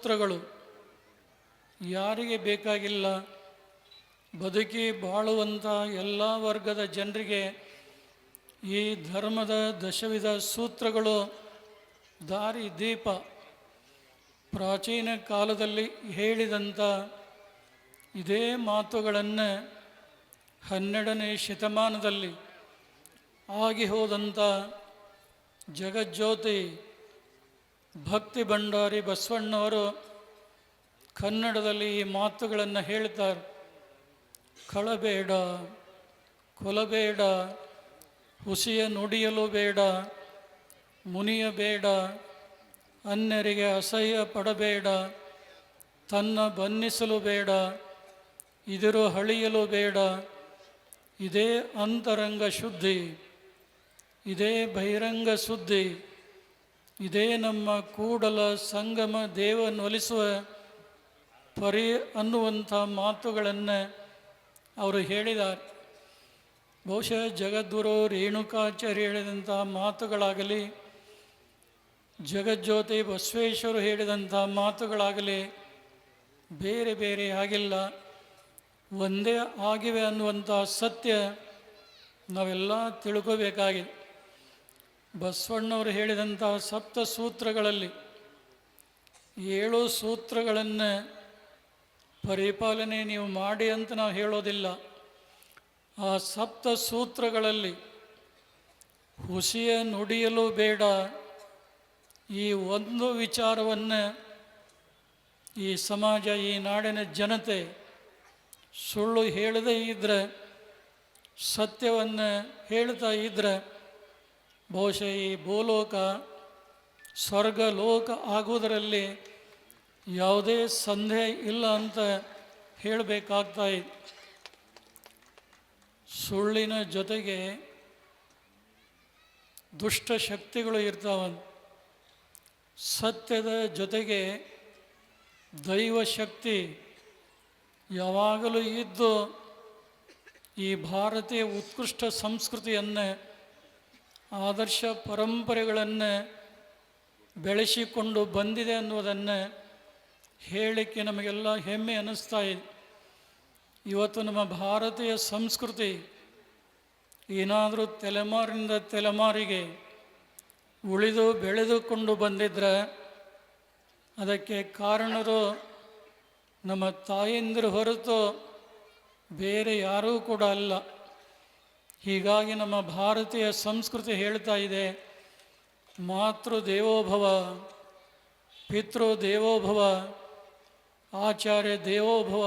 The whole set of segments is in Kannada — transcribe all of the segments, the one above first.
ಸೂತ್ರಗಳು ಯಾರಿಗೆ ಬೇಕಾಗಿಲ್ಲ? ಬದುಕಿ ಬಾಳುವಂಥ ಎಲ್ಲ ವರ್ಗದ ಜನರಿಗೆ ಈ ಧರ್ಮದ ದಶವಿಧ ಸೂತ್ರಗಳು ದಾರಿ ದೀಪ. ಪ್ರಾಚೀನ ಕಾಲದಲ್ಲಿ ಹೇಳಿದಂಥ ಇದೇ ಮಾತುಗಳನ್ನು 12ನೇ ಶತಮಾನದಲ್ಲಿ ಆಗಿ ಹೋದಂಥ ಜಗಜ್ಯೋತಿ ಭಕ್ತಿ ಭಂಡಾರಿ ಬಸವಣ್ಣವರು ಕನ್ನಡದಲ್ಲಿ ಈ ಮಾತುಗಳನ್ನು ಹೇಳ್ತಾರೆ. ಕಳಬೇಡ, ಕೊಲಬೇಡ, ಹುಸಿಯ ನುಡಿಯಲು ಬೇಡ, ಮುನಿಯಬೇಡ, ಅನ್ಯರಿಗೆ ಅಸಹ್ಯ ಪಡಬೇಡ, ತನ್ನ ಬನ್ನಿಸಲು ಬೇಡ, ಇದಿರು ಹಳಿಯಲು ಬೇಡ. ಇದೇ ಅಂತರಂಗ ಶುದ್ಧಿ, ಇದೇ ಬಹಿರಂಗ ಸುದ್ದಿ, ಇದೇ ನಮ್ಮ ಕೂಡಲ ಸಂಗಮ ದೇವನೊಲಿಸುವ ಪರಿ ಅನ್ನುವಂಥ ಮಾತುಗಳನ್ನು ಅವರು ಹೇಳಿದ್ದಾರೆ. ಬಹುಶಃ ಜಗದ್ಗುರು ರೇಣುಕಾಚಾರ್ಯ ಹೇಳಿದಂಥ ಮಾತುಗಳಾಗಲಿ, ಜಗಜ್ಯೋತಿ ಬಸವೇಶ್ವರು ಹೇಳಿದಂಥ ಮಾತುಗಳಾಗಲಿ ಬೇರೆ ಬೇರೆ ಆಗಿಲ್ಲ, ಒಂದೇ ಆಗಿವೆ ಅನ್ನುವಂಥ ಸತ್ಯ ನಾವೆಲ್ಲ ತಿಳ್ಕೋಬೇಕಾಗಿದೆ. ಬಸವಣ್ಣವರು ಹೇಳಿದಂಥ ಸಪ್ತ ಸೂತ್ರಗಳಲ್ಲಿ 7 ಸೂತ್ರಗಳನ್ನು ಪರಿಪಾಲನೆ ನೀವು ಮಾಡಿ ಅಂತ ನಾವು ಹೇಳೋದಿಲ್ಲ. ಆ ಸಪ್ತ ಸೂತ್ರಗಳಲ್ಲಿ ಹುಸಿಯ ನುಡಿಯಲು ಬೇಡ, ಈ ಒಂದು ವಿಚಾರವನ್ನು ಈ ಸಮಾಜ, ಈ ನಾಡಿನ ಜನತೆ ಸುಳ್ಳು ಹೇಳದೇ ಇದ್ದರೆ, ಸತ್ಯವನ್ನು ಹೇಳ್ತಾ ಇದ್ದರೆ ಬಹುಶಃ ಈ ಭೂಲೋಕ ಸ್ವರ್ಗಲೋಕ ಆಗುವುದರಲ್ಲಿ ಯಾವುದೇ ಸಂದೇಹ ಇಲ್ಲ ಅಂತ ಹೇಳಬೇಕಾಗ್ತಾ ಇದೆ. ಸುಳ್ಳಿನ ಜೊತೆಗೆ ದುಷ್ಟ ಶಕ್ತಿಗಳು ಇರ್ತಾವೆ, ಸತ್ಯದ ಜೊತೆಗೆ ದೈವ ಶಕ್ತಿ ಯಾವಾಗಲೂ ಇದ್ದು ಈ ಭಾರತೀಯ ಉತ್ಕೃಷ್ಟ ಸಂಸ್ಕೃತಿಯನ್ನು, ಆದರ್ಶ ಪರಂಪರೆಗಳನ್ನು ಬೆಳೆಸಿಕೊಂಡು ಬಂದಿದೆ ಅನ್ನೋದನ್ನು ಹೇಳಲಿಕ್ಕೆ ನಮಗೆಲ್ಲ ಹೆಮ್ಮೆ ಅನ್ನಿಸ್ತಾ ಇದೆ. ಇವತ್ತು ನಮ್ಮ ಭಾರತೀಯ ಸಂಸ್ಕೃತಿ ಏನಾದರೂ ತಲೆಮಾರಿನಿಂದ ತಲೆಮಾರಿಗೆ ಉಳಿದು ಬೆಳೆದುಕೊಂಡು ಬಂದಿದ್ದರೆ ಅದಕ್ಕೆ ಕಾರಣರು ನಮ್ಮ ತಾಯಂದಿರು ಹೊರತು ಬೇರೆ ಯಾರೂ ಕೂಡ ಅಲ್ಲ. ಹೀಗಾಗಿ ನಮ್ಮ ಭಾರತೀಯ ಸಂಸ್ಕೃತಿ ಹೇಳ್ತಾ ಇದೆ, ಮಾತೃ ದೇವೋಭವ, ಪಿತೃ ದೇವೋಭವ, ಆಚಾರ್ಯ ದೇವೋಭವ.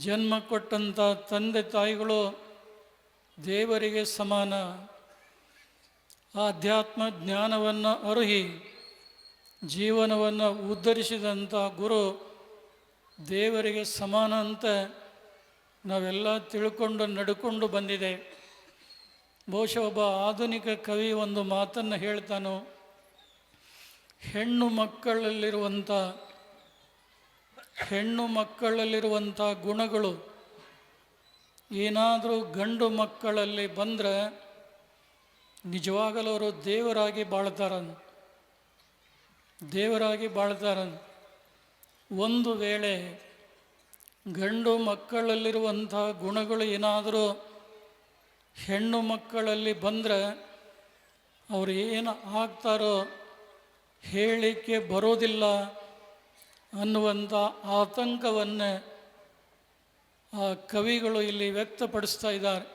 ಜನ್ಮ ಕೊಟ್ಟಂಥ ತಂದೆ ತಾಯಿಗಳು ದೇವರಿಗೆ ಸಮಾನ. ಆಧ್ಯಾತ್ಮ ಜ್ಞಾನವನ್ನು ಅರುಹಿ ಜೀವನವನ್ನು ಉದ್ಧರಿಸಿದಂಥ ಗುರು ದೇವರಿಗೆ ಸಮಾನ ಅಂತ ನಾವೆಲ್ಲ ತಿಳ್ಕೊಂಡು ನಡ್ಕೊಂಡು ಬಂದಿದೆ. ಬಹುಶಃ ಒಬ್ಬ ಆಧುನಿಕ ಕವಿ ಒಂದು ಮಾತನ್ನು ಹೇಳ್ತಾನೋ, ಹೆಣ್ಣು ಮಕ್ಕಳಲ್ಲಿರುವಂಥ ಗುಣಗಳು ಏನಾದರೂ ಗಂಡು ಮಕ್ಕಳಲ್ಲಿ ಬಂದರೆ ನಿಜವಾಗಲೂ ಅವರು ದೇವರಾಗಿ ಬಾಳ್ತಾರ. ಒಂದು ವೇಳೆ ಗಂಡು ಮಕ್ಕಳಲ್ಲಿರುವಂಥ ಗುಣಗಳು ಏನಾದರೂ ಹೆಣ್ಣು ಮಕ್ಕಳಲ್ಲಿ ಬಂದರೆ ಅವರು ಏನು ಆಗ್ತಾರೋ ಹೇಳಲಿಕ್ಕೆ ಬರೋದಿಲ್ಲ ಅನ್ನುವಂಥ ಆತಂಕವನ್ನು ಆ ಕವಿಗಳು ಇಲ್ಲಿ ವ್ಯಕ್ತಪಡಿಸ್ತಾ ಇದ್ದಾರೆ.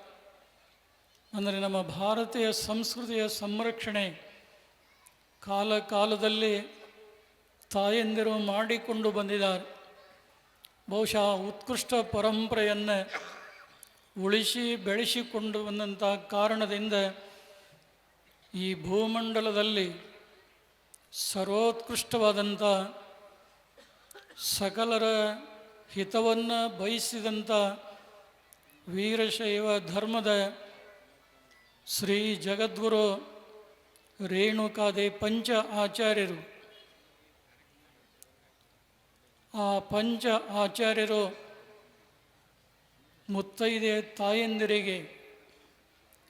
ಅಂದರೆ ನಮ್ಮ ಭಾರತೀಯ ಸಂಸ್ಕೃತಿಯ ಸಂರಕ್ಷಣೆ ಕಾಲದಲ್ಲಿ ತಾಯಂದಿರು ಮಾಡಿಕೊಂಡು ಬಂದಿದ್ದಾರೆ. ಬಹುಶಃ ಉತ್ಕೃಷ್ಟ ಪರಂಪರೆಯನ್ನು ಉಳಿಸಿ ಬೆಳೆಸಿಕೊಂಡು ಬಂದಂಥ ಕಾರಣದಿಂದ ಈ ಭೂಮಂಡಲದಲ್ಲಿ ಸರ್ವೋತ್ಕೃಷ್ಟವಾದಂಥ ಸಕಲರ ಹಿತವನ್ನು ಬಯಸಿದಂಥ ವೀರಶೈವ ಧರ್ಮದ ಶ್ರೀ ಜಗದ್ಗುರು ರೇಣುಕಾದೆ ಪಂಚ ಆಚಾರ್ಯರು, ಆ ಪಂಚ ಆಚಾರ್ಯರು ಮುತ್ತೈದೆ ತಾಯಂದಿರಿಗೆ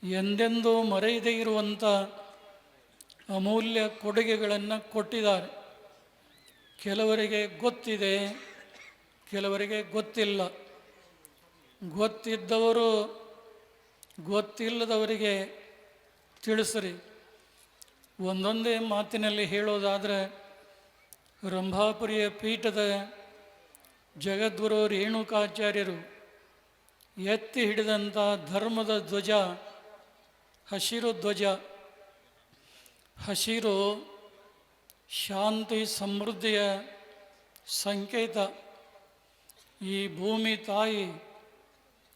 ಎಂದೆಂದೂ ಮರೆಯದೇ ಇರುವಂಥ ಅಮೂಲ್ಯ ಕೊಡುಗೆಗಳನ್ನು ಕೊಟ್ಟಿದ್ದಾರೆ. ಕೆಲವರಿಗೆ ಗೊತ್ತಿದೆ, ಕೆಲವರಿಗೆ ಗೊತ್ತಿಲ್ಲ. ಗೊತ್ತಿದ್ದವರು ಗೊತ್ತಿಲ್ಲದವರಿಗೆ ತಿಳಿಸ್ರಿ. ಒಂದೊಂದೇ ಮಾತಿನಲ್ಲಿ ಹೇಳೋದಾದರೆ, ರಂಭಾಪುರಿಯ ಪೀಠದ ಜಗದ್ಗುರು ರೇಣುಕಾಚಾರ್ಯರು ಎತ್ತಿ ಹಿಡಿದಂಥ ಧರ್ಮದ ಧ್ವಜ ಹಸಿರು ಧ್ವಜ. ಹಸಿರು ಶಾಂತಿ ಸಮೃದ್ಧಿಯ ಸಂಕೇತ. ಈ ಭೂಮಿ ತಾಯಿ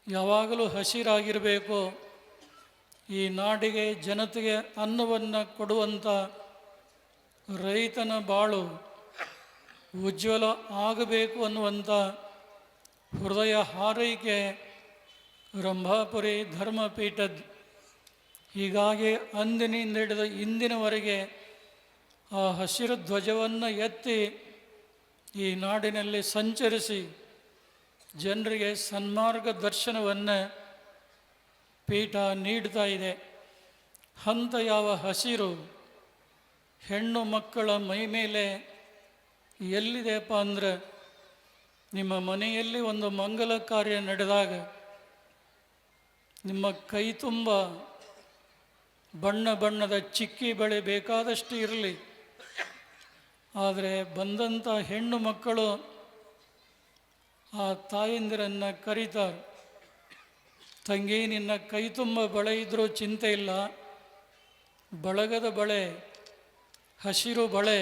ಯಾವಾಗಲೂ ಹಸಿರಾಗಿರಬೇಕು. ಈ ನಾಡಿಗೆ ಜನತೆಗೆ ಅನ್ನವನ್ನು ಕೊಡುವಂಥ ರೈತನ ಬಾಳು ಉಜ್ವಲ ಆಗಬೇಕು ಅನ್ನುವಂಥ ಹೃದಯ ಹಾರೈಕೆ ರಂಭಾಪುರಿ ಧರ್ಮಪೀಠದ. ಹೀಗಾಗಿ ಅಂದಿನಿಂದ ಹಿಡಿದು ಇಂದಿನವರೆಗೆ ಆ ಹಸಿರು ಧ್ವಜವನ್ನು ಎತ್ತಿ ಈ ನಾಡಿನಲ್ಲಿ ಸಂಚರಿಸಿ ಜನರಿಗೆ ಸನ್ಮಾರ್ಗ ದರ್ಶನವನ್ನು ಪೀಠ ನೀಡ್ತಾ ಇದೆ. ಹಂತ ಯಾವ ಹಸಿರು ಹೆಣ್ಣು ಮಕ್ಕಳ ಮೈ ಮೇಲೆ ಎಲ್ಲಿದೆಯಪ್ಪ ಅಂದರೆ, ನಿಮ್ಮ ಮನೆಯಲ್ಲಿ ಒಂದು ಮಂಗಲ ಕಾರ್ಯ ನಡೆದಾಗ ನಿಮ್ಮ ಕೈ ತುಂಬ ಬಣ್ಣ ಬಣ್ಣದ ಚಿಕ್ಕಿ ಬಳೆ ಬೇಕಾದಷ್ಟು ಇರಲಿ, ಆದರೆ ಬಂದಂಥ ಹೆಣ್ಣು ಮಕ್ಕಳು ಆ ತಾಯಂದಿರನ್ನು ಕರೀತಾರೆ. ತಂಗಿ, ನಿನ್ನ ಕೈ ತುಂಬ ಬಳೆ ಇದ್ದರೂ ಚಿಂತೆ ಇಲ್ಲ, ಬಳಗದ ಬಳೆ, ಹಸಿರು ಬಳೆ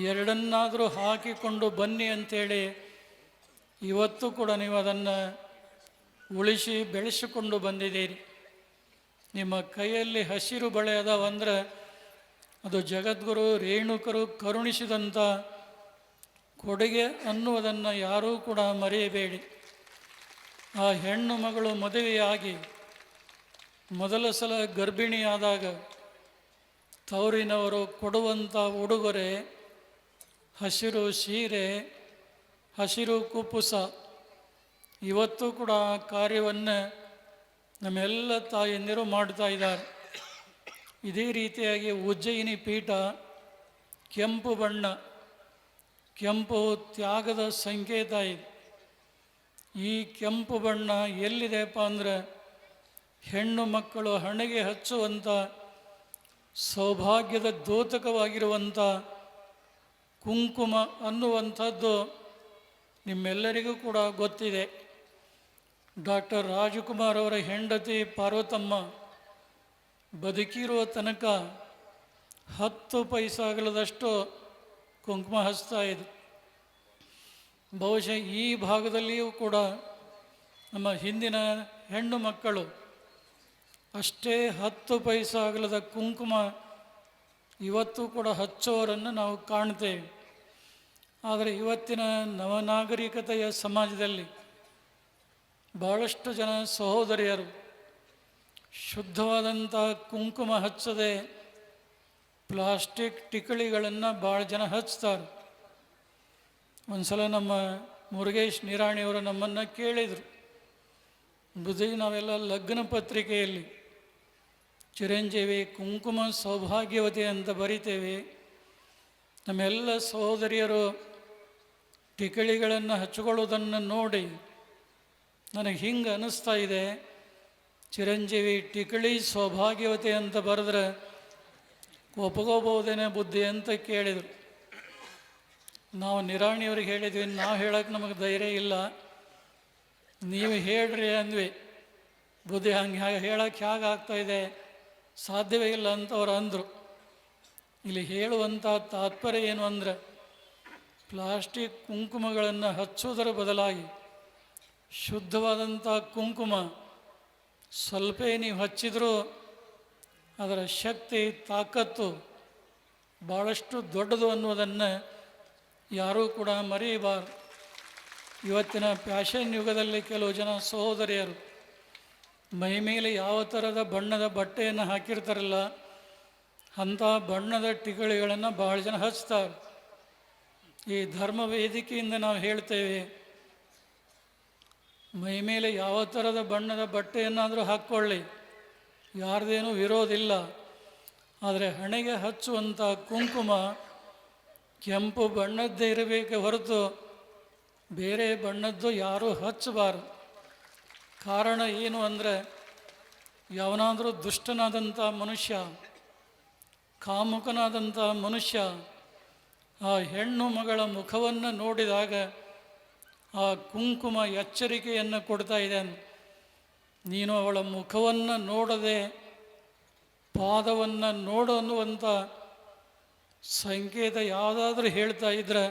ಎರಡನ್ನಾದರೂ ಹಾಕಿಕೊಂಡು ಬನ್ನಿ ಅಂಥೇಳಿ ಇವತ್ತು ಕೂಡ ನೀವು ಅದನ್ನು ಉಳಿಸಿ ಬೆಳೆಸಿಕೊಂಡು ಬಂದಿದ್ದೀರಿ. ನಿಮ್ಮ ಕೈಯಲ್ಲಿ ಹಸಿರು ಬಳೆ ಅದಾವಂದ್ರೆ ಅದು ಜಗದ್ಗುರು ರೇಣುಕರು ಕರುಣಿಸಿದಂಥ ಕೊಡುಗೆ ಅನ್ನುವುದನ್ನು ಯಾರೂ ಕೂಡ ಮರೆಯಬೇಡಿ. ಆ ಹೆಣ್ಣು ಮಗಳು ಮದುವೆಯಾಗಿ ಮೊದಲ ಸಲ ಗರ್ಭಿಣಿಯಾದಾಗ ತವರಿನವರು ಕೊಡುವಂಥ ಉಡುಗೊರೆ ಹಸಿರು ಸೀರೆ, ಹಸಿರು ಕುಪ್ಪುಸ. ಇವತ್ತು ಕೂಡ ಆ ಕಾರ್ಯವನ್ನು ನಮ್ಮೆಲ್ಲ ತಾಯಂದಿರು ಮಾಡ್ತಾ ಇದ್ದಾರೆ. ಇದೇ ರೀತಿಯಾಗಿ ಉಜ್ಜಯಿನಿ ಪೀಠ ಕೆಂಪು ಬಣ್ಣ, ಕೆಂಪು ತ್ಯಾಗದ ಸಂಕೇತ ಇದೆ. ಈ ಕೆಂಪು ಬಣ್ಣ ಎಲ್ಲಿದೆಯಪ್ಪ ಅಂದರೆ, ಹೆಣ್ಣು ಮಕ್ಕಳು ಹಣೆಗೆ ಹಚ್ಚುವಂಥ ಸೌಭಾಗ್ಯದ ದ್ಯೋತಕವಾಗಿರುವಂಥ ಕುಂಕುಮ ಅನ್ನುವಂಥದ್ದು ನಿಮ್ಮೆಲ್ಲರಿಗೂ ಕೂಡ ಗೊತ್ತಿದೆ. ಡಾಕ್ಟರ್ ರಾಜಕುಮಾರ್ ಅವರ ಹೆಂಡತಿ ಪಾರ್ವತಮ್ಮ ಬದುಕಿರುವ ತನಕ 10 ಪೈಸಾಗಲದಷ್ಟು ಕುಂಕುಮ ಹಚ್ತಾ ಇದೆ. ಬಹುಶಃ ಈ ಭಾಗದಲ್ಲಿಯೂ ಕೂಡ ನಮ್ಮ ಹಿಂದಿನ ಹೆಣ್ಣು ಮಕ್ಕಳು ಅಷ್ಟೇ 10 ಪೈಸಾಗಲದ ಕುಂಕುಮ ಇವತ್ತು ಕೂಡ ಹಚ್ಚೋರನ್ನು ನಾವು ಕಾಣ್ತೇವೆ. ಆದರೆ ಇವತ್ತಿನ ನವನಾಗರಿಕತೆಯ ಸಮಾಜದಲ್ಲಿ ಭಾಳಷ್ಟು ಜನ ಸಹೋದರಿಯರು ಶುದ್ಧವಾದಂಥ ಕುಂಕುಮ ಹಚ್ಚದೆ ಪ್ಲಾಸ್ಟಿಕ್ ಟಿಕಳಿಗಳನ್ನು ಭಾಳ ಜನ ಹಚ್ತಾರೆ. ಒಂದು ಸಲ ನಮ್ಮ ಮುರುಗೇಶ್ ನಿರಾಣಿಯವರು ನಮ್ಮನ್ನು ಕೇಳಿದರು, ಬುದ್ಧಿ ನಾವೆಲ್ಲ ಲಗ್ನ ಪತ್ರಿಕೆಯಲ್ಲಿ ಚಿರಂಜೀವಿ ಕುಂಕುಮ ಸೌಭಾಗ್ಯವತಿ ಅಂತ ಬರಿತೇವೆ, ನಮ್ಮೆಲ್ಲ ಸಹೋದರಿಯರು ಟಿಕಳಿಗಳನ್ನು ಹಚ್ಕೊಳ್ಳೋದನ್ನು ನೋಡಿ ನನಗೆ ಹಿಂಗೆ ಅನ್ನಿಸ್ತಾ ಇದೆ, ಚಿರಂಜೀವಿ ಟಿಕಳಿ ಸೌಭಾಗ್ಯವತಿ ಅಂತ ಬರೆದ್ರೆ ಒಪ್ಕೋಬೋದೇನೆ ಬುದ್ಧಿ ಅಂತ ಕೇಳಿದರು. ನಾವು ನಿರಾಣಿಯವ್ರಿಗೆ ಹೇಳಿದ್ವಿ, ನಾವು ಹೇಳೋಕ್ಕೆ ನಮಗೆ ಧೈರ್ಯ ಇಲ್ಲ, ನೀವು ಹೇಳ್ರಿ ಅಂದ್ವಿ. ಬುದ್ಧಿ ಹಂಗೆ ಹೇಳೋಕ್ಕೆ ಹೇಗಾಗ್ತಾಯಿದೆ, ಸಾಧ್ಯವೇ ಇಲ್ಲ ಅಂತ ಅವ್ರು ಅಂದರು. ಇಲ್ಲಿ ಹೇಳುವಂಥ ತಾತ್ಪರ್ಯ ಏನು ಅಂದರೆ, ಪ್ಲಾಸ್ಟಿಕ್ ಕುಂಕುಮಗಳನ್ನು ಹಚ್ಚೋದರ ಬದಲಾಗಿ ಶುದ್ಧವಾದಂಥ ಕುಂಕುಮ ಸ್ವಲ್ಪ ನೀವು ಹಚ್ಚಿದರೂ ಅದರ ಶಕ್ತಿ ತಾಕತ್ತು ಭಾಳಷ್ಟು ದೊಡ್ಡದು ಅನ್ನೋದನ್ನು ಯಾರೂ ಕೂಡ ಮರೆಯಬಾರದು. ಇವತ್ತಿನ ಫ್ಯಾಷನ್ ಯುಗದಲ್ಲಿ ಕೆಲವು ಜನ ಸಹೋದರಿಯರು ಮೈ ಮೇಲೆ ಯಾವ ಥರದ ಬಣ್ಣದ ಬಟ್ಟೆಯನ್ನು ಹಾಕಿರ್ತಾರಲ್ಲ ಅಂಥ ಬಣ್ಣದ ಟಿಕಳಿಗಳನ್ನು ಭಾಳ ಜನ ಹಚ್ತಾರೆ. ಈ ಧರ್ಮ ವೇದಿಕೆಯಿಂದ ನಾವು ಹೇಳ್ತೇವೆ, ಮೈ ಮೇಲೆ ಯಾವ ಥರದ ಬಣ್ಣದ ಬಟ್ಟೆಯನ್ನಾದರೂ ಹಾಕ್ಕೊಳ್ಳಿ, ಯಾರ್ದೇನೂ ವಿರೋಧಿಲ್ಲ. ಆದರೆ ಹಣೆಗೆ ಹಚ್ಚುವಂಥ ಕುಂಕುಮ ಕೆಂಪು ಬಣ್ಣದ್ದೇ ಇರಬೇಕೆ ಹೊರತು ಬೇರೆ ಬಣ್ಣದ್ದು ಯಾರೂ ಹಚ್ಚಬಾರದು. ಕಾರಣ ಏನು ಅಂದರೆ, ಯಾವನಾದರೂ ದುಷ್ಟನಾದಂಥ ಮನುಷ್ಯ, ಕಾಮುಕನಾದಂಥ ಮನುಷ್ಯ ಆ ಹೆಣ್ಣು ಮಗಳ ಮುಖವನ್ನು ನೋಡಿದಾಗ ಆ ಕುಂಕುಮ ಎಚ್ಚರಿಕೆಯನ್ನು ಕೊಡ್ತಾ ಇದೆ. ನೀನು ಅವಳ ಮುಖವನ್ನು ನೋಡದೆ ಪಾದವನ್ನು ನೋಡು ಅನ್ನುವಂಥ ಸಂಕೇತ ಯಾವುದಾದ್ರೂ ಹೇಳ್ತಾ ಇದ್ದರೆ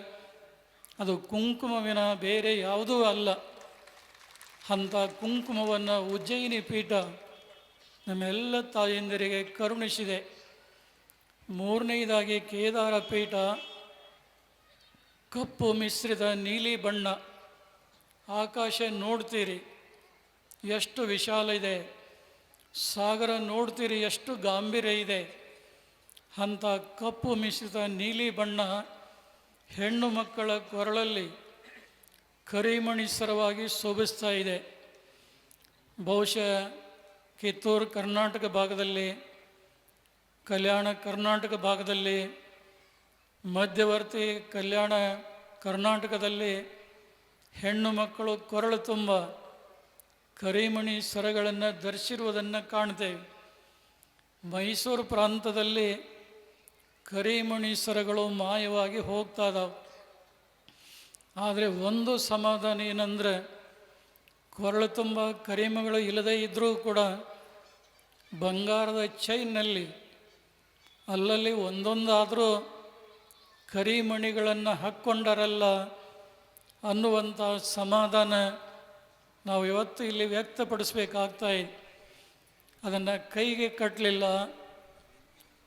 ಅದು ಕುಂಕುಮವಿನ ಬೇರೆ ಯಾವುದೂ ಅಲ್ಲ. ಅಂಥ ಕುಂಕುಮವನ್ನು ಉಜ್ಜಯಿನಿ ಪೀಠ ನಮ್ಮೆಲ್ಲ ತಾಯಂದಿರಿಗೆ ಕರುಣಿಸಿದೆ. ಮೂರನೇದಾಗಿ ಕೇದಾರ ಪೀಠ ಕಪ್ಪು ಮಿಶ್ರಿತ ನೀಲಿ ಬಣ್ಣ. ಆಕಾಶ ನೋಡ್ತೀರಿ ಎಷ್ಟು ವಿಶಾಲ ಇದೆ, ಸಾಗರ ನೋಡ್ತೀರಿ ಎಷ್ಟು ಗಾಂಭೀರ್ಯ ಇದೆ. ಅಂಥ ಕಪ್ಪು ಮಿಶ್ರಿತ ನೀಲಿ ಬಣ್ಣ ಹೆಣ್ಣು ಮಕ್ಕಳ ಕೊರಳಲ್ಲಿ ಕರಿಮಣಿಸರವಾಗಿ ಶೋಭಿಸ್ತಾ ಇದೆ. ಬಹುಶಃ ಕಿತ್ತೂರು ಕರ್ನಾಟಕ ಭಾಗದಲ್ಲಿ, ಕಲ್ಯಾಣ ಕರ್ನಾಟಕ ಭಾಗದಲ್ಲಿ, ಮಧ್ಯವರ್ತಿ ಕಲ್ಯಾಣ ಕರ್ನಾಟಕದಲ್ಲಿ ಹೆಣ್ಣು ಮಕ್ಕಳು ಕೊರಳು ತುಂಬ ಕರಿಮಣಿ ಸರಗಳನ್ನು ಧರಿಸಿರುವುದನ್ನು ಕಾಣ್ತೇವೆ. ಮೈಸೂರು ಪ್ರಾಂತದಲ್ಲಿ ಕರಿಮಣಿ ಸರಗಳು ಮಾಯವಾಗಿ ಹೋಗ್ತಾ ಇದ್ದಾವೆ. ಆದರೆ ಒಂದು ಸಮಾಧಾನ ಏನಂದರೆ, ಕೊರಳು ತುಂಬ ಕರಿಮಗಳು ಇಲ್ಲದೇ ಇದ್ದರೂ ಕೂಡ ಬಂಗಾರದ ಚೈನ್ನಲ್ಲಿ ಅಲ್ಲಲ್ಲಿ ಒಂದೊಂದಾದರೂ ಕರಿಮಣಿಗಳನ್ನು ಹಾಕ್ಕೊಂಡರಲ್ಲ ಅನ್ನುವಂಥ ಸಮಾಧಾನ ನಾವು ಇವತ್ತು ಇಲ್ಲಿ ವ್ಯಕ್ತಪಡಿಸ್ಬೇಕಾಗ್ತಾಯಿದೆ. ಅದನ್ನು ಕೈಗೆ ಕಟ್ಟಲಿಲ್ಲ,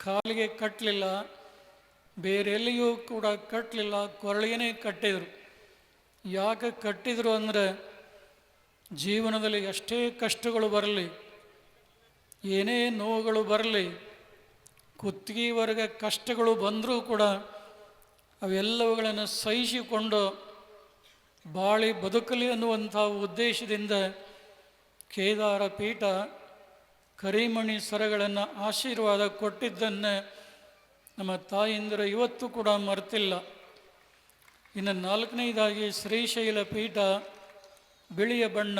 ಕಾಲಿಗೆ ಕಟ್ಟಲಿಲ್ಲ, ಬೇರೆಲ್ಲಿಯೂ ಕೂಡ ಕಟ್ಟಲಿಲ್ಲ, ಕೊರಳಿಗೆ ಕಟ್ಟಿದರು. ಯಾಕೆ ಕಟ್ಟಿದರು ಅಂದರೆ, ಜೀವನದಲ್ಲಿ ಎಷ್ಟೇ ಕಷ್ಟಗಳು ಬರಲಿ, ಏನೇ ನೋವುಗಳು ಬರಲಿ, ಕುತ್ತಿಗೆವರೆಗೆ ಕಷ್ಟಗಳು ಬಂದರೂ ಕೂಡ ಅವೆಲ್ಲವುಗಳನ್ನು ಸಹಿಸಿಕೊಂಡು ಬಾಳಿ ಬದುಕಲಿ ಅನ್ನುವಂಥ ಉದ್ದೇಶದಿಂದ ಕೇದಾರ ಪೀಠ ಕರಿಮಣಿ ಸರಗಳನ್ನು ಆಶೀರ್ವಾದ ಕೊಟ್ಟಿದ್ದನ್ನು ನಮ್ಮ ತಾಯಂದಿರು ಇವತ್ತು ಕೂಡ ಮರೆತಿಲ್ಲ. ಇನ್ನು ನಾಲ್ಕನೇದಾಗಿ ಶ್ರೀಶೈಲ ಪೀಠ ಬಿಳಿಯ ಬಣ್ಣ,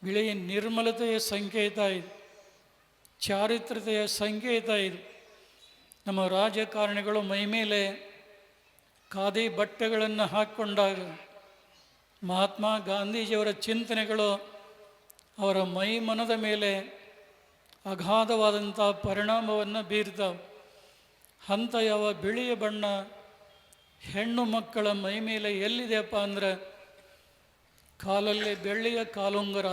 ಬಿಳಿಯ ನಿರ್ಮಲತೆಯ ಸಂಕೇತ ಇದು, ಚಾರಿತ್ರತೆಯ ಸಂಕೇತ ಇದು. ನಮ್ಮ ರಾಜಕಾರಣಿಗಳು ಮೈಮೇಲೆ ಖಾದಿ ಬಟ್ಟೆಗಳನ್ನು ಹಾಕ್ಕೊಂಡಾಗ ಮಹಾತ್ಮ ಗಾಂಧೀಜಿಯವರ ಚಿಂತನೆಗಳು ಅವರ ಮೈ ಮನದ ಮೇಲೆ ಅಗಾಧವಾದಂಥ ಪರಿಣಾಮವನ್ನು ಬೀರ್ತಾವೆ. ಅಂಥ ಯಾವ ಬಿಳಿಯ ಬಣ್ಣ ಹೆಣ್ಣು ಮಕ್ಕಳ ಮೈ ಮೇಲೆ ಎಲ್ಲಿದೆಯಪ್ಪ ಅಂದರೆ, ಕಾಲಲ್ಲಿ ಬೆಳ್ಳಿಯ ಕಾಲುಂಗುರ,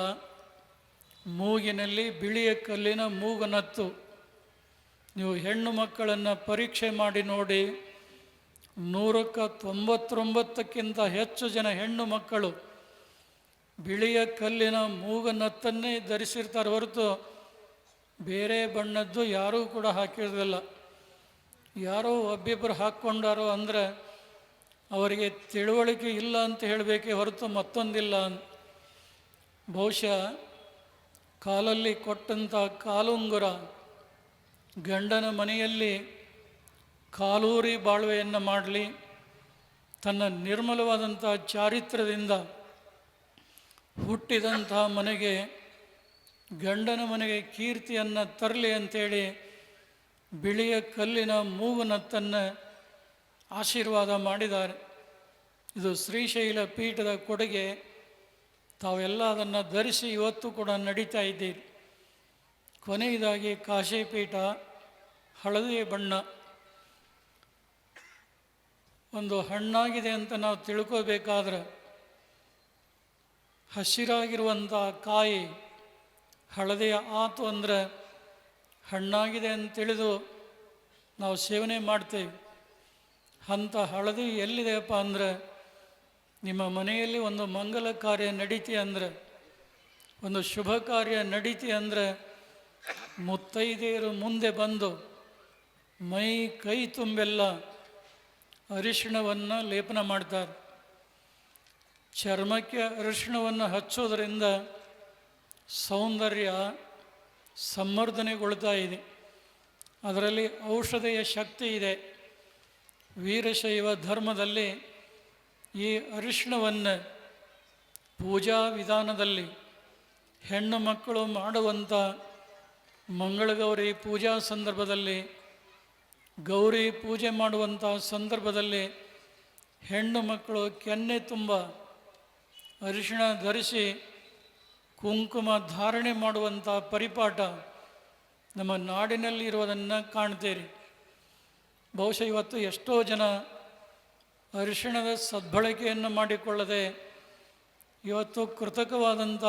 ಮೂಗಿನಲ್ಲಿ ಬಿಳಿಯ ಕಲ್ಲಿನ ಮೂಗನತ್ತು. ನೀವು ಹೆಣ್ಣು ಮಕ್ಕಳನ್ನು ಪರೀಕ್ಷೆ ಮಾಡಿ ನೋಡಿ, 199ಕ್ಕಿಂತ ಹೆಚ್ಚು ಜನ ಹೆಣ್ಣು ಮಕ್ಕಳು ಬಿಳಿಯ ಕಲ್ಲಿನ ಮೂಗನತ್ತನ್ನೇ ಧರಿಸಿರ್ತಾರೆ ಹೊರತು ಬೇರೆ ಬಣ್ಣದ್ದು ಯಾರೂ ಕೂಡ ಹಾಕಿರೋದಿಲ್ಲ. ಯಾರೋ ಒಬ್ಬಿಬ್ಬರು ಹಾಕ್ಕೊಂಡಾರೋ ಅಂದರೆ ಅವರಿಗೆ ತಿಳುವಳಿಕೆ ಇಲ್ಲ ಅಂತ ಹೇಳಬೇಕೇ ಹೊರತು ಮತ್ತೊಂದಿಲ್ಲ. ಬಹುಶಃ ಕಾಲಲ್ಲಿ ಕೊಟ್ಟಂಥ ಕಾಲುಂಗುರ ಗಂಡನ ಮನೆಯಲ್ಲಿ ಕಾಲೂರಿ ಬಾಳ್ವೆಯನ್ನು ಮಾಡಲಿ, ತನ್ನ ನಿರ್ಮಲವಾದಂಥ ಚಾರಿತ್ರದಿಂದ ಹುಟ್ಟಿದಂಥ ಮನೆಗೆ, ಗಂಡನ ಮನೆಗೆ ಕೀರ್ತಿಯನ್ನು ತರಲಿ ಅಂಥೇಳಿ ಬಿಳಿಯ ಕಲ್ಲಿನ ಮೂಗುನತ್ತನ್ನು ಆಶೀರ್ವಾದ ಮಾಡಿದ್ದಾರೆ. ಇದು ಶ್ರೀಶೈಲ ಪೀಠದ ಕೊಡುಗೆ. ತಾವೆಲ್ಲ ಅದನ್ನು ಧರಿಸಿ ಇವತ್ತು ಕೂಡ ನಡೀತಾ ಇದ್ದೀರಿ. ಕೊನೆಯದಾಗಿ ಕಾಶಿಪೀಠ ಹಳದಿ ಬಣ್ಣ. ಒಂದು ಹಣ್ಣಾಗಿದೆ ಅಂತ ನಾವು ತಿಳ್ಕೋಬೇಕಾದ್ರೆ ಹಸಿರಾಗಿರುವಂಥ ಕಾಯಿ ಹಳದಿಯ ಆತು ಅಂದರೆ ಹಣ್ಣಾಗಿದೆ ಅಂತ ತಿಳಿದು ನಾವು ಸೇವನೆ ಮಾಡ್ತೇವೆ. ಅಂಥ ಹಳದಿ ಎಲ್ಲಿದೆಯಪ್ಪ ಅಂದರೆ, ನಿಮ್ಮ ಮನೆಯಲ್ಲಿ ಒಂದು ಮಂಗಲ ಕಾರ್ಯ ನಡೀತಿ ಅಂದರೆ, ಒಂದು ಶುಭ ಕಾರ್ಯ ನಡೀತಿ ಅಂದರೆ ಮುತ್ತೈದೆಯರು ಮುಂದೆ ಬಂದು ಮೈ ಕೈ ತುಂಬೆಲ್ಲ ಅರಿಶಿಣವನ್ನು ಲೇಪನ ಮಾಡ್ತಾರೆ. ಚರ್ಮಕ್ಕೆ ಅರಿಶಿಣವನ್ನು ಹಚ್ಚೋದರಿಂದ ಸೌಂದರ್ಯ ಸಂವರ್ಧನೆಗೊಳ್ತಾ ಇದೆ. ಅದರಲ್ಲಿ ಔಷಧಿಯ ಶಕ್ತಿ ಇದೆ. ವೀರಶೈವ ಧರ್ಮದಲ್ಲಿ ಈ ಅರಿಶಿಣವನ್ನು ಪೂಜಾ ವಿಧಾನದಲ್ಲಿ ಹೆಣ್ಣು ಮಕ್ಕಳು ಮಾಡುವಂಥ ಮಂಗಳಗೌರಿ ಪೂಜಾ ಸಂದರ್ಭದಲ್ಲಿ, ಗೌರಿ ಪೂಜೆ ಮಾಡುವಂಥ ಸಂದರ್ಭದಲ್ಲಿ ಹೆಣ್ಣು ಮಕ್ಕಳು ಕೆನ್ನೆ ತುಂಬ ಅರಿಶಿಣ ಧರಿಸಿ ಕುಂಕುಮ ಧಾರಣೆ ಮಾಡುವಂಥ ಪರಿಪಾಠ ನಮ್ಮ ನಾಡಿನಲ್ಲಿ ಇರುವುದನ್ನು ಕಾಣ್ತೀರಿ. ಬಹುಶಃ ಇವತ್ತು ಎಷ್ಟೋ ಜನ ಅರಿಶಿಣದ ಸದ್ಬಳಕೆಯನ್ನು ಮಾಡಿಕೊಳ್ಳದೆ ಇವತ್ತು ಕೃತಕವಾದಂಥ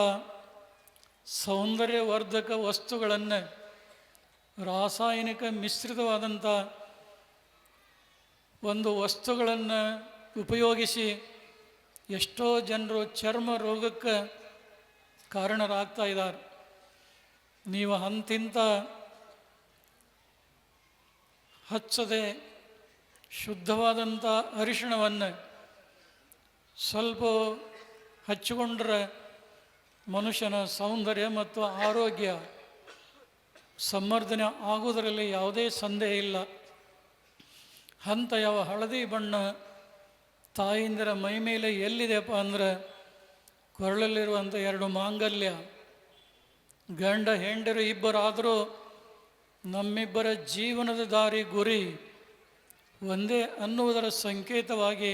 ಸೌಂದರ್ಯವರ್ಧಕ ವಸ್ತುಗಳನ್ನು, ರಾಸಾಯನಿಕ ಮಿಶ್ರಿತವಾದಂಥ ಒಂದು ವಸ್ತುಗಳನ್ನು ಉಪಯೋಗಿಸಿ ಎಷ್ಟೋ ಜನರು ಚರ್ಮ ರೋಗಕ್ಕೆ ಕಾರಣರಾಗ್ತಾ ಇದ್ದಾರೆ. ನೀವು ಅಂತಿಂತ ಹಚ್ಚದೆ ಶುದ್ಧವಾದಂಥ ಅರಿಶಿಣವನ್ನು ಸ್ವಲ್ಪ ಹಚ್ಚಿಕೊಂಡ್ರೆ ಮನುಷ್ಯನ ಸೌಂದರ್ಯ ಮತ್ತು ಆರೋಗ್ಯ ಸಂವರ್ಧನೆ ಆಗುವುದರಲ್ಲಿ ಯಾವುದೇ ಸಂದೇಹ ಇಲ್ಲ. ಯಾವ ಹಳದಿ ಬಣ್ಣ ತಾಯಿಂದರ ಮೈ ಮೇಲೆ ಎಲ್ಲಿದೆಯಪ್ಪ ಅಂದರೆ ಕೊರಳಲ್ಲಿರುವಂಥ 2 ಮಾಂಗಲ್ಯ. ಗಂಡ ಹೆಂಡರು ಇಬ್ಬರಾದರೂ ನಮ್ಮಿಬ್ಬರ ಜೀವನದ ದಾರಿ ಗುರಿ ಒಂದೇ ಅನ್ನುವುದರ ಸಂಕೇತವಾಗಿ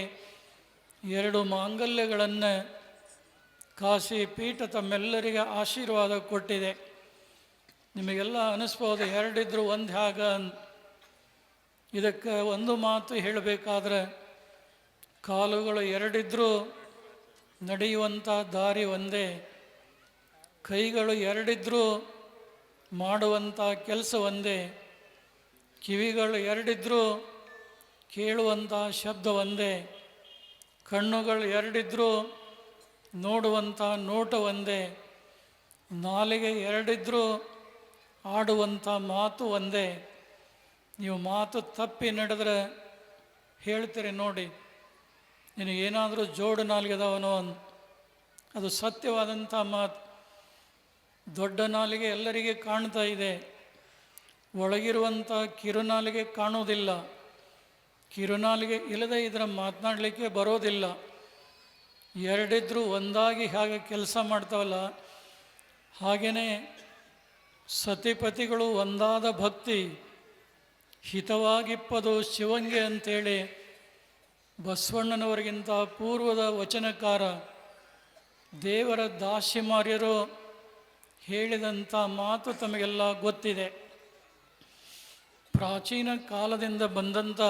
2 ಮಾಂಗಲ್ಯಗಳನ್ನು ಕಾಶಿ ಪೀಠ ತಮ್ಮೆಲ್ಲರಿಗೆ ಆಶೀರ್ವಾದ ಕೊಟ್ಟಿದೆ. ನಿಮಗೆಲ್ಲ ಅನಿಸ್ಬೋದು, 2 ಇದ್ದರೂ 1 ಹ್ಯಾಗ. ಇದಕ್ಕೆ ಒಂದು ಮಾತು ಹೇಳಬೇಕಾದ್ರೆ, ಕಾಲುಗಳು 2 ಇದ್ದರೂ ನಡೆಯುವಂಥ ದಾರಿ ಒಂದೇ, ಕೈಗಳು 2 ಇದ್ದರೂ ಮಾಡುವಂಥ ಕೆಲಸ ಒಂದೇ, ಕಿವಿಗಳು 2 ಇದ್ದರೂ ಕೇಳುವಂಥ ಶಬ್ದ ಒಂದೇ, ಕಣ್ಣುಗಳು 2 ಇದ್ದರೂ ನೋಡುವಂಥ ನೋಟ ಒಂದೇ, ನಾಲಿಗೆ 2 ಇದ್ದರೂ ಆಡುವಂಥ ಮಾತು ಒಂದೇ. ನೀವು ಮಾತು ತಪ್ಪಿ ನಡೆದ್ರೆ ಹೇಳ್ತೀರಿ, ನೋಡಿ ನಿನಗೇನಾದರೂ ಜೋಡು ನಾಲಿಗೆದವನೋ ಅದು ಸತ್ಯವಾದಂಥ ಮಾತು. ದೊಡ್ಡ ನಾಲಿಗೆ ಎಲ್ಲರಿಗೆ ಕಾಣ್ತಾ ಇದೆ, ಒಳಗಿರುವಂಥ ಕಿರುನಾಲಿಗೆ ಕಾಣುವುದಿಲ್ಲ. ಕಿರುನಾಲಿಗೆ ಇಲ್ಲದೆ ಇದರ ಮಾತನಾಡಲಿಕ್ಕೆ ಬರೋದಿಲ್ಲ. 2 ಇದ್ದರೂ ಒಂದಾಗಿ ಹಾಗೆ ಕೆಲಸ ಮಾಡ್ತಾವಲ್ಲ, ಹಾಗೆಯೇ ಸತಿಪತಿಗಳು ಒಂದಾದ ಭಕ್ತಿ ಹಿತವಾಗಿಪ್ಪದು ಶಿವಂಗೆ ಅಂಥೇಳಿ ಬಸವಣ್ಣನವರಿಗಿಂತ ಪೂರ್ವದ ವಚನಕಾರ ದೇವರ ದಾಸಿಮಾರ್ಯರು ಹೇಳಿದಂಥ ಮಾತು ತಮಗೆಲ್ಲ ಗೊತ್ತಿದೆ. ಪ್ರಾಚೀನ ಕಾಲದಿಂದ ಬಂದಂಥ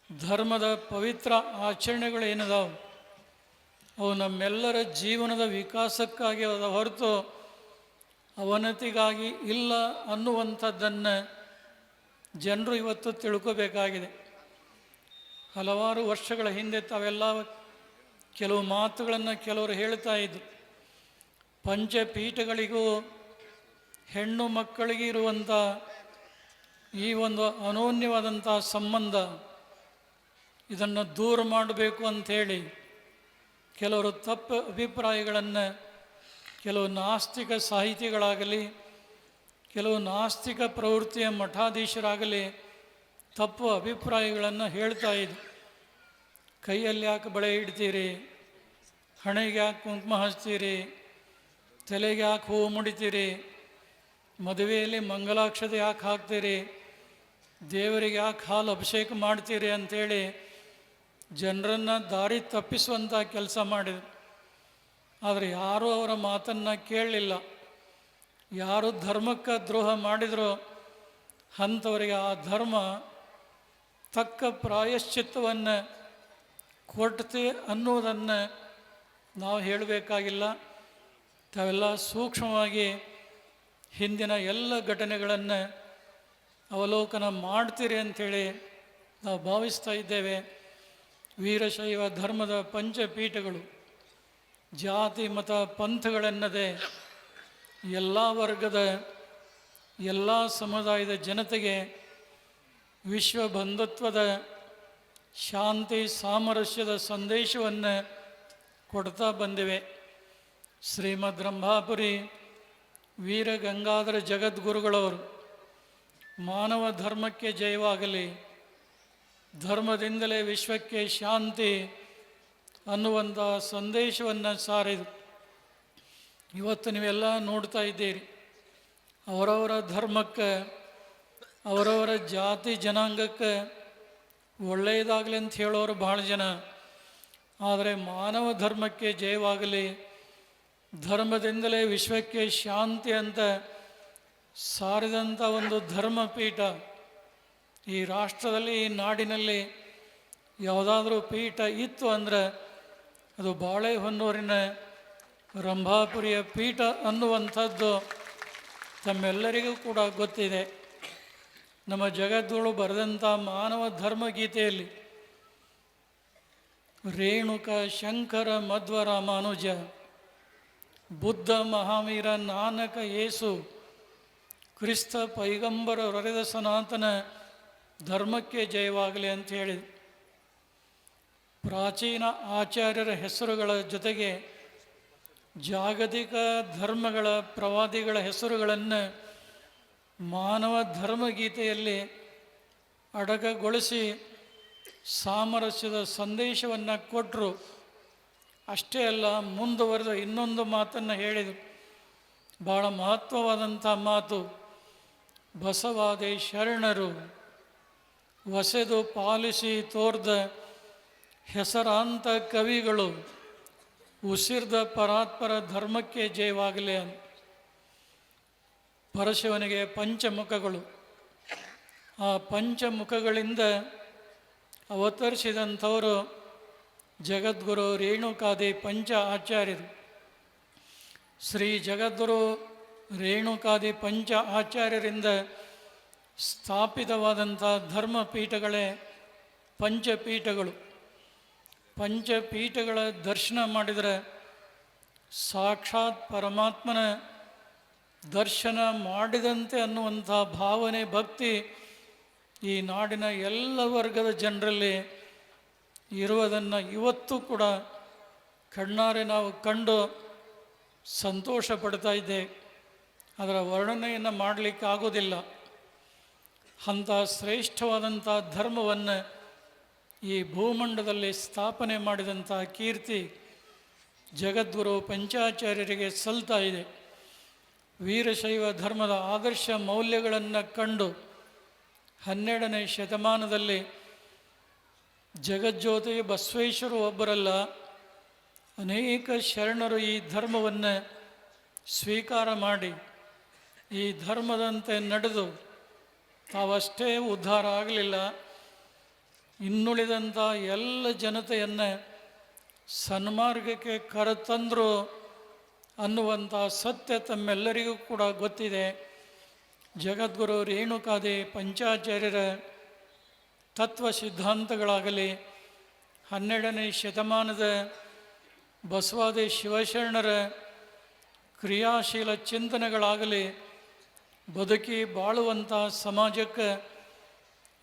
ಧರ್ಮದ ಪವಿತ್ರ ಆಚರಣೆಗಳೇನದಾವು ಅವು ನಮ್ಮೆಲ್ಲರ ಜೀವನದ ವಿಕಾಸಕ್ಕಾಗಿ ಅದ ಹೊರತು ಅವನತಿಗಾಗಿ ಇಲ್ಲ ಅನ್ನುವಂಥದ್ದನ್ನು ಜನರು ಇವತ್ತು ತಿಳ್ಕೋಬೇಕಾಗಿದೆ. ಹಲವಾರು ವರ್ಷಗಳ ಹಿಂದೆ ತಾವೆಲ್ಲ ಕೆಲವು ಮಾತುಗಳನ್ನು ಕೆಲವರು ಹೇಳ್ತಾ ಇದ್ದರು. ಪಂಚಪೀಠಗಳಿಗೂ ಹೆಣ್ಣು ಮಕ್ಕಳಿಗೆ ಇರುವಂಥ ಈ ಒಂದು ಅನೋನ್ಯವಾದಂಥ ಸಂಬಂಧ, ಇದನ್ನು ದೂರ ಮಾಡಬೇಕು ಅಂಥೇಳಿ ಕೆಲವರು ತಪ್ಪು ಅಭಿಪ್ರಾಯಗಳನ್ನು, ಕೆಲವು ನಾಸ್ತಿಕ ಸಾಹಿತಿಗಳಾಗಲಿ, ಕೆಲವು ನಾಸ್ತಿಕ ಪ್ರವೃತ್ತಿಯ ಮಠಾಧೀಶರಾಗಲಿ ತಪ್ಪು ಅಭಿಪ್ರಾಯಗಳನ್ನು ಹೇಳ್ತಾ ಇದ್ದರು. ಕೈಯಲ್ಲಿ ಯಾಕೆ ಬಳೆ ಇಡ್ತೀರಿ, ಹಣೆಗೆ ಯಾಕೆ ಕುಂಕುಮ ಹಚ್ತೀರಿ, ತಲೆಗೆ ಯಾಕೆ ಹೂವು ಮುಡಿತೀರಿ, ಮದುವೆಯಲ್ಲಿ ಮಂಗಲಾಕ್ಷತೆ ಯಾಕೆ ಹಾಕ್ತೀರಿ, ದೇವರಿಗೆ ಯಾಕೆ ಹಾಲು ಅಭಿಷೇಕ ಮಾಡ್ತೀರಿ ಅಂಥೇಳಿ ಜನರನ್ನು ದಾರಿ ತಪ್ಪಿಸುವಂಥ ಕೆಲಸ ಮಾಡಿದರು. ಆದರೆ ಯಾರೂ ಅವರ ಮಾತನ್ನು ಕೇಳಲಿಲ್ಲ. ಯಾರು ಧರ್ಮಕ್ಕೆ ದ್ರೋಹ ಮಾಡಿದರೋ ಅಂಥವರಿಗೆ ಆ ಧರ್ಮ ತಕ್ಕ ಪ್ರಾಯಶ್ಚಿತ್ತವನ್ನು ಕೊಡ್ತೆ ಅನ್ನೋದನ್ನು ನಾವು ಹೇಳಬೇಕಾಗಿಲ್ಲ. ತಾವೆಲ್ಲ ಸೂಕ್ಷ್ಮವಾಗಿ ಹಿಂದಿನ ಎಲ್ಲ ಘಟನೆಗಳನ್ನು ಅವಲೋಕನ ಮಾಡ್ತೀರಿ ಅಂಥೇಳಿ ನಾವು ಭಾವಿಸ್ತಾ ಇದ್ದೇವೆ. ವೀರಶೈವ ಧರ್ಮದ ಪಂಚಪೀಠಗಳು ಜಾತಿ ಮತ ಪಂಥಗಳೆನ್ನದೆ ಎಲ್ಲ ವರ್ಗದ ಎಲ್ಲ ಸಮುದಾಯದ ಜನತೆಗೆ ವಿಶ್ವ ಬಂಧುತ್ವದ ಶಾಂತಿ ಸಾಮರಸ್ಯದ ಸಂದೇಶವನ್ನು ಕೊಡ್ತಾ ಬಂದಿವೆ. ಶ್ರೀಮದ್ ರಂಭಾಪುರಿ ವೀರ ಗಂಗಾಧರ ಜಗದ್ಗುರುಗಳವರು ಮಾನವ ಧರ್ಮಕ್ಕೆ ಜಯವಾಗಲಿ, ಧರ್ಮದಿಂದಲೇ ವಿಶ್ವಕ್ಕೆ ಶಾಂತಿ ಅನ್ನುವಂಥ ಸಂದೇಶವನ್ನು ಸಾರಿದು. ಇವತ್ತು ನೀವೆಲ್ಲ ನೋಡ್ತಾ ಇದ್ದೀರಿ, ಅವರವರ ಧರ್ಮಕ್ಕೆ, ಅವರವರ ಜಾತಿ ಜನಾಂಗಕ್ಕೆ ಒಳ್ಳೆಯದಾಗಲಿ ಅಂತ ಹೇಳೋರು ಭಾಳ ಜನ. ಆದರೆ ಮಾನವ ಧರ್ಮಕ್ಕೆ ಜಯವಾಗಲಿ, ಧರ್ಮದಿಂದಲೇ ವಿಶ್ವಕ್ಕೆ ಶಾಂತಿ ಅಂತ ಸಾರಿದಂಥ ಒಂದು ಧರ್ಮಪೀಠ ಈ ರಾಷ್ಟ್ರದಲ್ಲಿ, ಈ ನಾಡಿನಲ್ಲಿ ಯಾವುದಾದ್ರೂ ಪೀಠ ಇತ್ತು ಅಂದರೆ ಅದು ಬಾಳೆಹೊನ್ನೂರಿನ ರಂಭಾಪುರಿಯ ಪೀಠ ಅನ್ನುವಂಥದ್ದು ತಮ್ಮೆಲ್ಲರಿಗೂ ಕೂಡ ಗೊತ್ತಿದೆ. ನಮ್ಮ ಜಗದ್ಗುರು ಬರೆದಂಥ ಮಾನವ ಧರ್ಮಗೀತೆಯಲ್ಲಿ ರೇಣುಕ, ಶಂಕರ, ಮಧ್ವ, ರಾಮಾನುಜ, ಬುದ್ಧ, ಮಹಾವೀರ, ನಾನಕ, ಯೇಸು, ಕ್ರಿಸ್ತ ಪೈಗಂಬರ ಹೊರೆದ ಸನಾತನ ಧರ್ಮಕ್ಕೆ ಜಯವಾಗಲಿ ಅಂತ ಹೇಳಿದ. ಪ್ರಾಚೀನ ಆಚಾರ್ಯರ ಹೆಸರುಗಳ ಜೊತೆಗೆ ಜಾಗತಿಕ ಧರ್ಮಗಳ ಪ್ರವಾದಿಗಳ ಹೆಸರುಗಳನ್ನು ಮಾನವ ಧರ್ಮಗೀತೆಯಲ್ಲಿ ಅಡಕಗೊಳಿಸಿ ಸಾಮರಸ್ಯದ ಸಂದೇಶವನ್ನು ಕೊಟ್ಟರು. ಅಷ್ಟೇ ಅಲ್ಲ, ಮುಂದುವರೆದ ಇನ್ನೊಂದು ಮಾತನ್ನು ಹೇಳಿದರು, ಭಾಳ ಮಹತ್ವವಾದಂಥ ಮಾತು. ಬಸವಾದಿ ಶರಣರು ಹೊಸೆದು ಪಾಲಿಸಿ ತೋರ್ದ ಹೆಸರಾಂತ ಕವಿಗಳು ಉಸಿರ್ದ ಪರಾತ್ಪರ ಧರ್ಮಕ್ಕೆ ಜಯವಾಗಲಿ ಅಂತ. ಪರಶಿವನಿಗೆ ಪಂಚಮುಖಗಳು, ಆ ಪಂಚಮುಖಗಳಿಂದ ಅವತರಿಸಿದಂಥವರು ಜಗದ್ಗುರು ರೇಣುಕಾದಿ ಪಂಚ ಆಚಾರ್ಯರು. ಶ್ರೀ ಜಗದ್ಗುರು ರೇಣುಕಾದಿ ಪಂಚ ಆಚಾರ್ಯರಿಂದ ಸ್ಥಾಪಿತವಾದಂಥ ಧರ್ಮಪೀಠಗಳೇ ಪಂಚಪೀಠಗಳು. ಪಂಚಪೀಠಗಳ ದರ್ಶನ ಮಾಡಿದರೆ ಸಾಕ್ಷಾತ್ ಪರಮಾತ್ಮನ ದರ್ಶನ ಮಾಡಿದಂತೆ ಅನ್ನುವಂಥ ಭಾವನೆ, ಭಕ್ತಿ ಈ ನಾಡಿನ ಎಲ್ಲ ವರ್ಗದ ಜನರಲ್ಲಿ ಇರುವುದನ್ನು ಇವತ್ತು ಕೂಡ ಕಣ್ಣಾರೆ ನಾವು ಕಂಡು ಸಂತೋಷ ಪಡ್ತಾ ಇದ್ದೆ. ಅದರ ವರ್ಣನೆಯನ್ನು ಮಾಡಲಿಕ್ಕೆ ಆಗೋದಿಲ್ಲ. ಅಂಥ ಶ್ರೇಷ್ಠವಾದಂಥ ಧರ್ಮವನ್ನು ಈ ಭೂಮಂಡಲದಲ್ಲಿ ಸ್ಥಾಪನೆ ಮಾಡಿದಂಥ ಕೀರ್ತಿ ಜಗದ್ಗುರು ಪಂಚಾಚಾರ್ಯರಿಗೆ ಸಲ್ತಾ ಇದೆ. ವೀರಶೈವ ಧರ್ಮದ ಆದರ್ಶ ಮೌಲ್ಯಗಳನ್ನು ಕಂಡು 12ನೇ ಶತಮಾನದಲ್ಲಿ ಜಗಜ್ಯೋತಿ ಬಸವೇಶ್ವರು ಒಬ್ಬರಲ್ಲ, ಅನೇಕ ಶರಣರು ಈ ಧರ್ಮವನ್ನು ಸ್ವೀಕಾರ ಮಾಡಿ ಈ ಧರ್ಮದಂತೆ ನಡೆದು ತಾವಷ್ಟೇ ಉದ್ಧಾರ ಆಗಲಿಲ್ಲ, ಇನ್ನುಳಿದಂಥ ಎಲ್ಲ ಜನತೆಯನ್ನು ಸನ್ಮಾರ್ಗಕ್ಕೆ ಕರೆತಂದರು ಅನ್ನುವಂಥ ಸತ್ಯ ತಮ್ಮೆಲ್ಲರಿಗೂ ಕೂಡ ಗೊತ್ತಿದೆ. ಜಗದ್ಗುರು ರೇಣುಕಾದಿ ಪಂಚಾಚಾರ್ಯರ ತತ್ವ ಸಿದ್ಧಾಂತಗಳಾಗಲಿ, 12ನೇ ಶತಮಾನದ ಬಸವಾದಿ ಶಿವಶರಣರ ಕ್ರಿಯಾಶೀಲ ಚಿಂತನೆಗಳಾಗಲಿ, ಬದುಕಿ ಬಾಳುವಂಥ ಸಮಾಜಕ್ಕೆ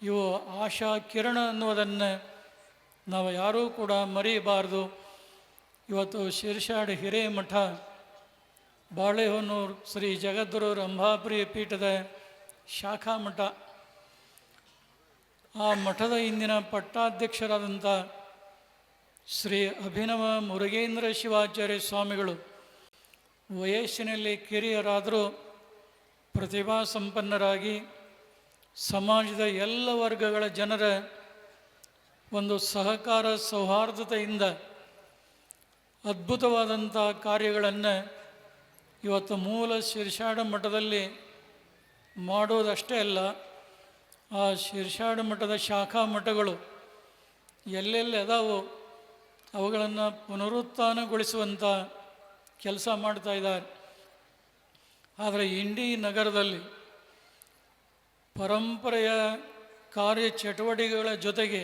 ಇವು ಆಶಾ ಕಿರಣ ಅನ್ನುವುದನ್ನು ನಾವು ಯಾರೂ ಕೂಡ ಮರೆಯಬಾರ್ದು. ಇವತ್ತು ಶಿರ್ಷಾಡ್ ಹಿರೇಮಠ, ಬಾಳೆಹೊನ್ನೂರು ಶ್ರೀ ಜಗದ್ಗುರು ರಂಭಾಪುರಿ ಪೀಠದ ಶಾಖಾ ಮಠ, ಆ ಮಠದ ಇಂದಿನ ಪಟ್ಟಾಧ್ಯಕ್ಷರಾದಂಥ ಶ್ರೀ ಅಭಿನವ ಮುರುಗೇಂದ್ರ ಶಿವಾಚಾರ್ಯ ಸ್ವಾಮಿಗಳು ವಯಸ್ಸಿನಲ್ಲಿ ಕಿರಿಯರಾದರೂ ಪ್ರತಿಭಾ ಸಂಪನ್ನರಾಗಿ ಸಮಾಜದ ಎಲ್ಲ ವರ್ಗಗಳ ಜನರ ಒಂದು ಸಹಕಾರ ಸೌಹಾರ್ದತೆಯಿಂದ ಅದ್ಭುತವಾದಂಥ ಕಾರ್ಯಗಳನ್ನು ಇವತ್ತು ಮೂಲ ಶಿರ್ಷಾಡ ಮಠದಲ್ಲಿ ಮಾಡೋದಷ್ಟೇ ಅಲ್ಲ, ಆ ಶಿರ್ಷಾಡ ಮಠದ ಶಾಖಾ ಮಠಗಳು ಎಲ್ಲೆಲ್ಲಿ ಅದಾವೋ ಅವುಗಳನ್ನು ಪುನರುತ್ಥಾನಗೊಳಿಸುವಂಥ ಕೆಲಸ ಮಾಡ್ತಾ ಇದ್ದಾರೆ. ಆದರೆ ಇಂಡಿ ನಗರದಲ್ಲಿ ಪರಂಪರೆಯ ಕಾರ್ಯಚಟುವಟಿಕೆಗಳ ಜೊತೆಗೆ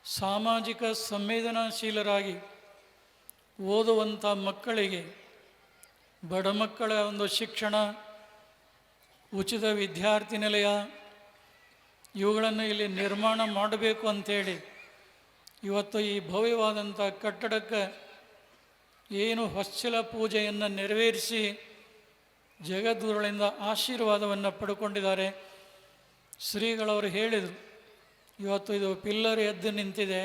ಸಾಮಾಜಿಕ ಸಂವೇದನಾಶೀಲರಾಗಿ ಓದುವಂಥ ಮಕ್ಕಳಿಗೆ ಬಡ ಮಕ್ಕಳ ಒಂದು ಶಿಕ್ಷಣ, ಉಚಿತ ವಿದ್ಯಾರ್ಥಿ ನಿಲಯ ಇವುಗಳನ್ನು ಇಲ್ಲಿ ನಿರ್ಮಾಣ ಮಾಡಬೇಕು ಅಂಥೇಳಿ ಇವತ್ತು ಈ ಭವ್ಯವಾದಂಥ ಕಟ್ಟಡಕ್ಕೆ ಏನು ಹೊಸ್ತಿಲ ಪೂಜೆಯನ್ನು ನೆರವೇರಿಸಿ ಜಗದ್ಗುರುಗಳಿಂದ ಆಶೀರ್ವಾದವನ್ನು ಪಡ್ಕೊಂಡಿದ್ದಾರೆ. ಶ್ರೀಗಳವರು ಹೇಳಿದರು, ಇವತ್ತು ಇದು ಪಿಲ್ಲರ್ ಎದ್ದು ನಿಂತಿದೆ.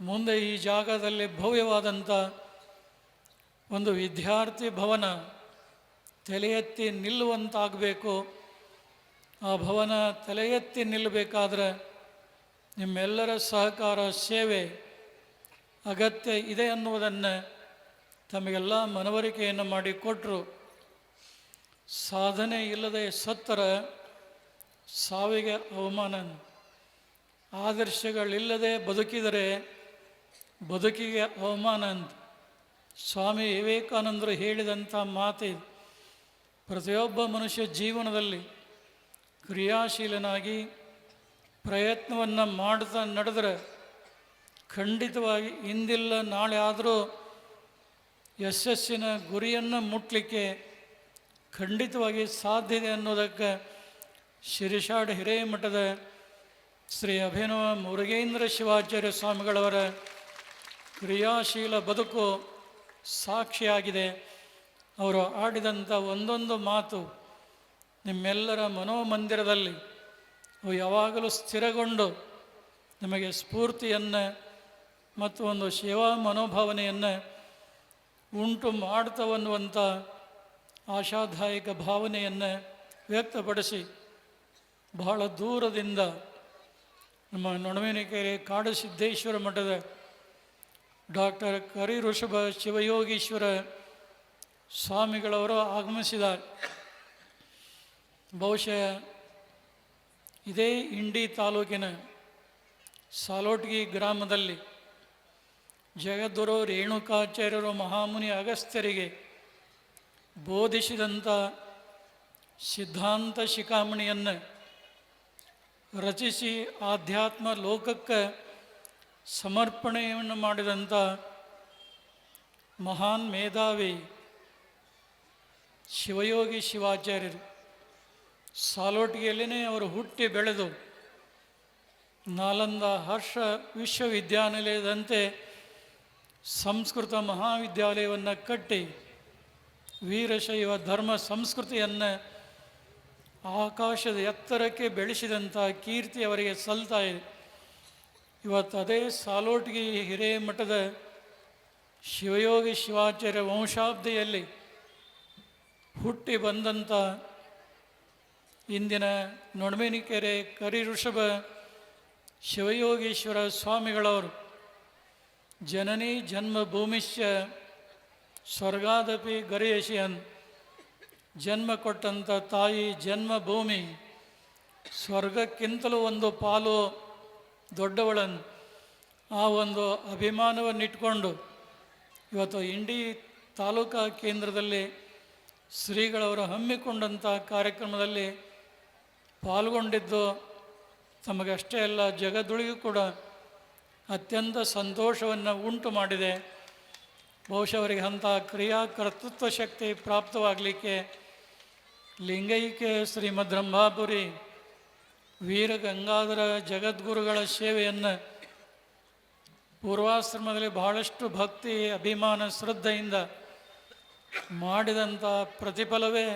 ಮುಂದೆ ಈ ಜಾಗದಲ್ಲಿ ಭವ್ಯವಾದಂಥ ಒಂದು ವಿದ್ಯಾರ್ಥಿ ಭವನ ತಲೆ ಎತ್ತಿ ನಿಲ್ಲುವಂತಾಗಬೇಕು. ಆ ಭವನ ತಲೆ ಎತ್ತಿ ನಿಲ್ಲಬೇಕಾದ್ರೆ ನಿಮ್ಮೆಲ್ಲರ ಸಹಕಾರ, ಸೇವೆ ಅಗತ್ಯ ಇದೆ ಅನ್ನುವುದನ್ನು ತಮಗೆಲ್ಲ ಮನವರಿಕೆಯನ್ನು ಮಾಡಿಕೊಟ್ಟರು. ಸಾಧನೆ ಇಲ್ಲದೆ ಸತ್ತರ ಸಾವಿಗೆ ಅವಮಾನ, ಆದರ್ಶಗಳಿಲ್ಲದೆ ಬದುಕಿದರೆ ಬದುಕಿಗೆ ಅವಮಾನ ಅಂತ ಸ್ವಾಮಿ ವಿವೇಕಾನಂದರು ಹೇಳಿದಂಥ ಮಾತಿದೆ. ಪ್ರತಿಯೊಬ್ಬ ಮನುಷ್ಯ ಜೀವನದಲ್ಲಿ ಕ್ರಿಯಾಶೀಲನಾಗಿ ಪ್ರಯತ್ನವನ್ನು ಮಾಡ್ತಾ ನಡೆದರೆ ಖಂಡಿತವಾಗಿ ಇಂದಿಲ್ಲ ನಾಳೆ ಆದರೂ ಯಶಸ್ಸಿನ ಗುರಿಯನ್ನು ಮುಟ್ಟಲಿಕ್ಕೆ ಖಂಡಿತವಾಗಿ ಸಾಧ್ಯತೆ ಅನ್ನೋದಕ್ಕೆ ಶಿರಿಷಾಡ್ ಹಿರೇಮಠದ ಶ್ರೀ ಅಭಿನವ ಮುರುಗೇಂದ್ರ ಶಿವಾಚಾರ್ಯ ಸ್ವಾಮಿಗಳವರ ಕ್ರಿಯಾಶೀಲ ಬದುಕು ಸಾಕ್ಷಿಯಾಗಿದೆ. ಅವರು ಆಡಿದಂಥ ಒಂದೊಂದು ಮಾತು ನಿಮ್ಮೆಲ್ಲರ ಮನೋಮಂದಿರದಲ್ಲಿ ಅವು ಯಾವಾಗಲೂ ಸ್ಥಿರಗೊಂಡು ನಿಮಗೆ ಸ್ಫೂರ್ತಿಯನ್ನು ಮತ್ತು ಒಂದು ಸೇವಾ ಮನೋಭಾವನೆಯನ್ನು ಉಂಟು ಮಾಡ್ತವನ್ನುವಂಥ ಆಶಾದಾಯಕ ಭಾವನೆಯನ್ನು ವ್ಯಕ್ತಪಡಿಸಿ ಬಹಳ ದೂರದಿಂದ ನಮ್ಮ ನೊಣಮೇನಕೆರೆ ಕಾಡಸಿದ್ದೇಶ್ವರ ಮಠದ ಡಾಕ್ಟರ್ ಕರಿಋಷಭ ಶಿವಯೋಗೀಶ್ವರ ಸ್ವಾಮಿಗಳವರು ಆಗಮಿಸಿದ್ದಾರೆ. ಬಹುಶಃ ಇದೇ ಇಂಡಿ ತಾಲೂಕಿನ ಸಾಲೋಟ್ಗಿ ಗ್ರಾಮದಲ್ಲಿ ಜಗದ್ಗುರು ರೇಣುಕಾಚಾರ್ಯರು ಮಹಾಮುನಿ ಅಗಸ್ತ್ಯರಿಗೆ ಬೋಧಿಸಿದಂಥ ಸಿದ್ಧಾಂತ ಶಿಖಾಮಣಿಯನ್ನು ರಚಿಸಿ ಆಧ್ಯಾತ್ಮ ಲೋಕಕ್ಕೆ ಸಮರ್ಪಣೆಯನ್ನು ಮಾಡಿದಂಥ ಮಹಾನ್ ಮೇಧಾವಿ ಶಿವಯೋಗಿ ಶಿವಾಚಾರ್ಯರು. ಸಾಲೋಟಿಗೆಯಲ್ಲೇ ಅವರು ಹುಟ್ಟಿ ಬೆಳೆದು ನಾಲಂದ ಹರ್ಷ ವಿಶ್ವವಿದ್ಯಾನಿಲಯದಂತೆ ಸಂಸ್ಕೃತ ಮಹಾವಿದ್ಯಾಲಯವನ್ನು ಕಟ್ಟಿ ವೀರಶೈವ ಧರ್ಮ ಸಂಸ್ಕೃತಿಯನ್ನು ಆಕಾಶದ ಎತ್ತರಕ್ಕೆ ಬೆಳೆಸಿದಂಥ ಕೀರ್ತಿ ಅವರಿಗೆ ಸಲ್ತಾ ಇದೆ. ಇವತ್ತು ಅದೇ ಸಾಲೋಟ್ಗಿ ಹಿರೇಮಠದ ಶಿವಯೋಗಿ ಶಿವಾಚಾರ್ಯ ವಂಶಾಬ್ದಿಯಲ್ಲಿ ಹುಟ್ಟಿ ಬಂದಂಥ ಇಂದಿನ ನೊಣಮೇನಕೆರೆ ಕರಿಋಷಭ ಶಿವಯೋಗೀಶ್ವರ ಸ್ವಾಮಿಗಳವರು ಜನನಿ ಜನ್ಮಭೂಮಿಶ್ಚ ಸ್ವರ್ಗಾದಪಿ ಗರಿಯಸಿಯನ್, ಜನ್ಮ ಕೊಟ್ಟಂಥ ತಾಯಿ ಜನ್ಮಭೂಮಿ ಸ್ವರ್ಗಕ್ಕಿಂತಲೂ ಒಂದು ಪಾಲು ದೊಡ್ಡವಳನ್ನು ಆ ಒಂದು ಅಭಿಮಾನವನ್ನಿಟ್ಕೊಂಡು ಇವತ್ತು ಇಂಡಿ ತಾಲೂಕಾ ಕೇಂದ್ರದಲ್ಲಿ ಶ್ರೀಗಳವರು ಹಮ್ಮಿಕೊಂಡಂಥ ಕಾರ್ಯಕ್ರಮದಲ್ಲಿ ಪಾಲ್ಗೊಂಡಿದ್ದು ತಮಗಷ್ಟೇ ಅಲ್ಲ ಜಗದೊಳಗೂ ಕೂಡ ಅತ್ಯಂತ ಸಂತೋಷವನ್ನು ಉಂಟು ಮಾಡಿದೆ. ಬಹುಶಃ ಅವರಿಗೆ ಅಂಥ ಕ್ರಿಯಾ ಕರ್ತೃತ್ವ ಶಕ್ತಿ ಪ್ರಾಪ್ತವಾಗಲಿಕ್ಕೆ ಲಿಂಗೈಕ್ಯ ಶ್ರೀಮದ್ ರಂಭಾಪುರಿ ವೀರಗಂಗಾಧರ ಜಗದ್ಗುರುಗಳ ಸೇವೆಯನ್ನು ಪೂರ್ವಾಶ್ರಮದಲ್ಲಿ ಬಹಳಷ್ಟು ಭಕ್ತಿ ಅಭಿಮಾನ ಶ್ರದ್ಧೆಯಿಂದ ಮಾಡಿದಂಥ ಪ್ರತಿಫಲವೇ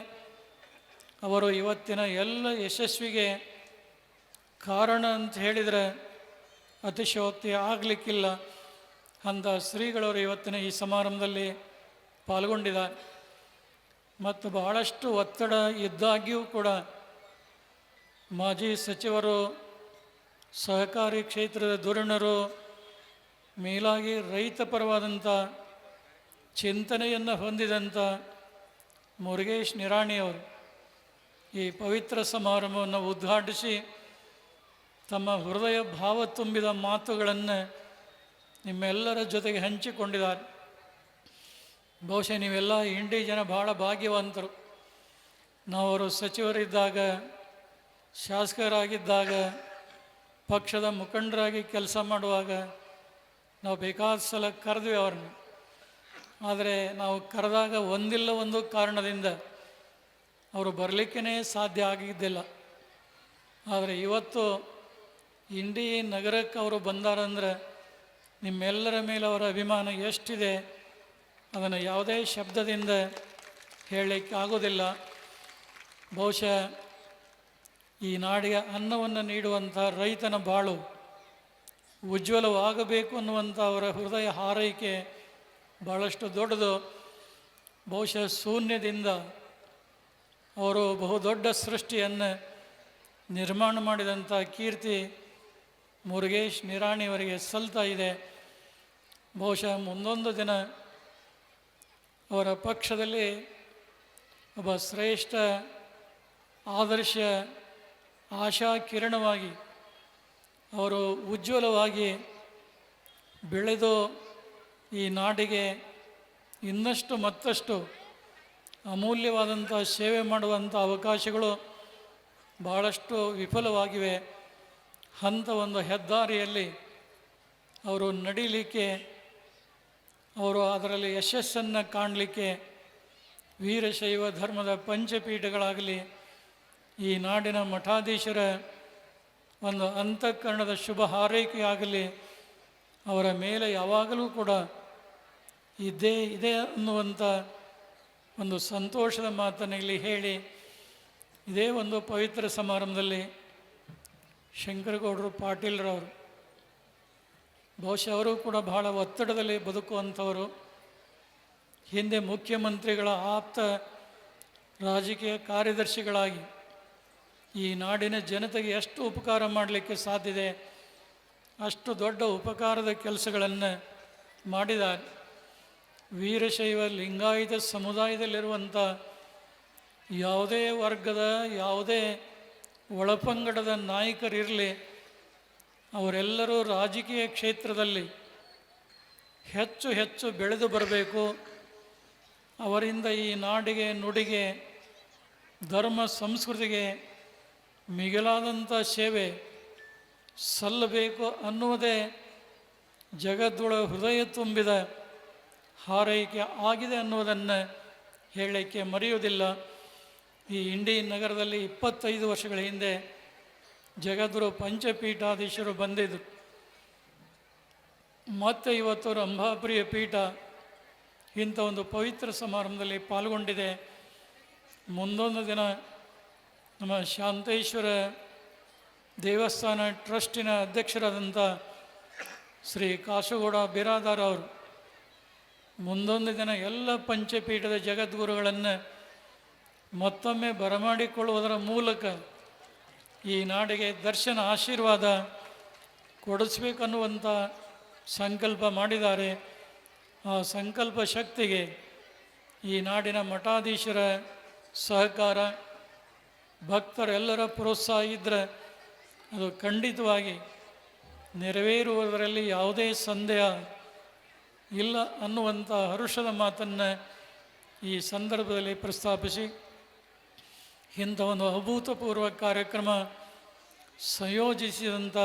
ಅವರು ಇವತ್ತಿನ ಎಲ್ಲ ಯಶಸ್ವಿಗೆ ಕಾರಣ ಅಂತ ಹೇಳಿದರೆ ಅತಿಶಯೋಕ್ತಿ ಆಗಲಿಕ್ಕಿಲ್ಲ. ಅಂಥ ಶ್ರೀಗಳವರು ಇವತ್ತಿನ ಈ ಸಮಾರಂಭದಲ್ಲಿ ಪಾಲ್ಗೊಂಡಿದ್ದಾರೆ. ಮತ್ತು ಬಹಳಷ್ಟು ಒತ್ತಡ ಇದ್ದಾಗ್ಯೂ ಕೂಡ ಮಾಜಿ ಸಚಿವರು, ಸಹಕಾರಿ ಕ್ಷೇತ್ರದ ಧುರೀಣರು, ಮೇಲಾಗಿ ರೈತ ಪರವಾದಂಥ ಚಿಂತನೆಯನ್ನು ಹೊಂದಿದಂಥ ಮುರುಗೇಶ್ ನಿರಾಣಿಯವರು ಈ ಪವಿತ್ರ ಸಮಾರಂಭವನ್ನು ಉದ್ಘಾಟಿಸಿ ತಮ್ಮ ಹೃದಯ ಭಾವ ತುಂಬಿದ ಮಾತುಗಳನ್ನು ನಿಮ್ಮೆಲ್ಲರ ಜೊತೆಗೆ ಹಂಚಿಕೊಂಡಿದ್ದಾರೆ. ಬಹುಶಃ ನೀವೆಲ್ಲ ಇಂಡಿ ಜನ ಭಾಳ ಭಾಗ್ಯವಂತರು. ನಾವು ಅವರು ಸಚಿವರಿದ್ದಾಗ, ಶಾಸಕರಾಗಿದ್ದಾಗ, ಪಕ್ಷದ ಮುಖಂಡರಾಗಿ ಕೆಲಸ ಮಾಡುವಾಗ ನಾವು ಬೇಕಾದ ಸಲ ಕರೆದ್ವಿ ಅವ್ರನ್ನ. ಆದರೆ ನಾವು ಕರೆದಾಗ ಒಂದಿಲ್ಲ ಒಂದು ಕಾರಣದಿಂದ ಅವರು ಬರಲಿಕ್ಕೇ ಸಾಧ್ಯ ಆಗಿದ್ದಿಲ್ಲ. ಆದರೆ ಇವತ್ತು ಇಂಡಿ ನಗರಕ್ಕೆ ಅವರು ಬಂದಾರಂದ್ರೆ ನಿಮ್ಮೆಲ್ಲರ ಮೇಲೆ ಅವರ ಅಭಿಮಾನ ಎಷ್ಟಿದೆ ಅದನ್ನು ಯಾವುದೇ ಶಬ್ದದಿಂದ ಹೇಳಲಿಕ್ಕೆ ಆಗೋದಿಲ್ಲ. ಬಹುಶಃ ಈ ನಾಡಿಗೆ ಅನ್ನವನ್ನು ನೀಡುವಂಥ ರೈತನ ಬಾಳು ಉಜ್ವಲವಾಗಬೇಕು ಅನ್ನುವಂಥ ಅವರ ಹೃದಯ ಹಾರೈಕೆ ಭಾಳಷ್ಟು ದೊಡ್ಡದು. ಬಹುಶಃ ಶೂನ್ಯದಿಂದ ಅವರು ಬಹುದೊಡ್ಡ ಸೃಷ್ಟಿಯನ್ನು ನಿರ್ಮಾಣ ಮಾಡಿದಂಥ ಕೀರ್ತಿ ಮುರುಗೇಶ್ ನಿರಾಣಿಯವರಿಗೆ ಸಲ್ತಾ ಇದೆ. ಬಹುಶಃ ಮುಂದೊಂದು ದಿನ ಅವರ ಪಕ್ಷದಲ್ಲಿ ಒಬ್ಬ ಶ್ರೇಷ್ಠ ಆದರ್ಶ ಆಶಾ ಕಿರಣವಾಗಿ ಅವರು ಉಜ್ವಲವಾಗಿ ಬೆಳೆದು ಈ ನಾಡಿಗೆ ಇನ್ನಷ್ಟು ಮತ್ತಷ್ಟು ಅಮೂಲ್ಯವಾದಂಥ ಸೇವೆ ಮಾಡುವಂಥ ಅವಕಾಶಗಳು ಭಾಳಷ್ಟು ವಿಫಲವಾಗಿವೆ. ಅಂಥ ಒಂದು ಹೆದ್ದಾರಿಯಲ್ಲಿ ಅವರು ನಡೀಲಿಕ್ಕೆ, ಅವರು ಅದರಲ್ಲಿ ಯಶಸ್ಸನ್ನು ಕಾಣಲಿಕ್ಕೆ ವೀರಶೈವ ಧರ್ಮದ ಪಂಚಪೀಠಗಳಾಗಲಿ, ಈ ನಾಡಿನ ಮಠಾಧೀಶರ ಒಂದು ಅಂತಃಕರಣದ ಶುಭ ಹಾರೈಕೆ ಆಗಲಿ ಅವರ ಮೇಲೆ ಯಾವಾಗಲೂ ಕೂಡ ಇದ್ದೇ ಇದೆ ಅನ್ನುವಂಥ ಒಂದು ಸಂತೋಷದ ಮಾತನ್ನು ಇಲ್ಲಿ ಹೇಳಿ, ಇದೇ ಒಂದು ಪವಿತ್ರ ಸಮಾರಂಭದಲ್ಲಿ ಶಂಕರಗೌಡರು ಪಾಟೀಲ್ರವರು, ಬಹುಶಃ ಅವರು ಕೂಡ ಬಹಳ ಒತ್ತಡದಲ್ಲಿ ಬದುಕುವಂಥವರು. ಹಿಂದೆ ಮುಖ್ಯಮಂತ್ರಿಗಳ ಆಪ್ತ ರಾಜಕೀಯ ಕಾರ್ಯದರ್ಶಿಗಳಾಗಿ ಈ ನಾಡಿನ ಜನತೆಗೆ ಎಷ್ಟು ಉಪಕಾರ ಮಾಡಲಿಕ್ಕೆ ಸಾಧ್ಯತೆ ಅಷ್ಟು ದೊಡ್ಡ ಉಪಕಾರದ ಕೆಲಸಗಳನ್ನು ಮಾಡಿದ್ದಾರೆ. ವೀರಶೈವ ಲಿಂಗಾಯತ ಸಮುದಾಯದಲ್ಲಿರುವಂಥ ಯಾವುದೇ ವರ್ಗದ ಯಾವುದೇ ಒಳಪಂಗಡದ ನಾಯಕರಿರಲಿ, ಅವರೆಲ್ಲರೂ ರಾಜಕೀಯ ಕ್ಷೇತ್ರದಲ್ಲಿ ಹೆಚ್ಚು ಹೆಚ್ಚು ಬೆಳೆದು ಬರಬೇಕು. ಅವರಿಂದ ಈ ನಾಡಿಗೆ, ನುಡಿಗೆ, ಧರ್ಮ ಸಂಸ್ಕೃತಿಗೆ ಮಿಗಿಲಾದಂಥ ಸೇವೆ ಸಲ್ಲಬೇಕು ಅನ್ನುವುದೇ ಜಗದ್ದೊಳ ಹೃದಯ ತುಂಬಿದ ಹಾರೈಕೆ ಆಗಿದೆ ಅನ್ನುವುದನ್ನು ಹೇಳಲಿಕ್ಕೆ ಮರೆಯುವುದಿಲ್ಲ. ಈ ಇಂಡಿ ನಗರದಲ್ಲಿ 25 ವರ್ಷಗಳ ಹಿಂದೆ ಜಗದ್ಗುರು ಪಂಚಪೀಠಾಧೀಶರು ಬಂದಿದ್ದರು. ಮತ್ತು ಇವತ್ತು ರಂಭಾಪುರಿಯ ಪೀಠ ಇಂಥ ಒಂದು ಪವಿತ್ರ ಸಮಾರಂಭದಲ್ಲಿ ಪಾಲ್ಗೊಂಡಿದೆ. ಮುಂದೊಂದು ದಿನ ನಮ್ಮ ಶಾಂತೇಶ್ವರ ದೇವಸ್ಥಾನ ಟ್ರಸ್ಟಿನ ಅಧ್ಯಕ್ಷರಾದಂಥ ಶ್ರೀ ಕಾಸುಗೌಡ ಬಿರಾದಾರ್ ಅವರು ಮುಂದೊಂದು ದಿನ ಎಲ್ಲ ಪಂಚಪೀಠದ ಜಗದ್ಗುರುಗಳನ್ನು ಮತ್ತೊಮ್ಮೆ ಬರಮಾಡಿಕೊಳ್ಳುವುದರ ಮೂಲಕ ಈ ನಾಡಿಗೆ ದರ್ಶನ ಆಶೀರ್ವಾದ ಕೊಡಿಸ್ಬೇಕನ್ನುವಂಥ ಸಂಕಲ್ಪ ಮಾಡಿದ್ದಾರೆ. ಆ ಸಂಕಲ್ಪ ಶಕ್ತಿಗೆ ಈ ನಾಡಿನ ಮಠಾಧೀಶರ ಸಹಕಾರ, ಭಕ್ತರೆಲ್ಲರ ಪ್ರೋತ್ಸಾಹ ಇದ್ದರೆ ಅದು ಖಂಡಿತವಾಗಿ ನೆರವೇರುವುದರಲ್ಲಿ ಯಾವುದೇ ಸಂದೇಹ ಇಲ್ಲ ಅನ್ನುವಂಥ ಹರುಷದ ಮಾತನ್ನು ಈ ಸಂದರ್ಭದಲ್ಲಿ ಪ್ರಸ್ತಾಪಿಸಿ, ಇಂಥ ಒಂದು ಅಭೂತಪೂರ್ವ ಕಾರ್ಯಕ್ರಮ ಸಂಯೋಜಿಸಿದಂಥ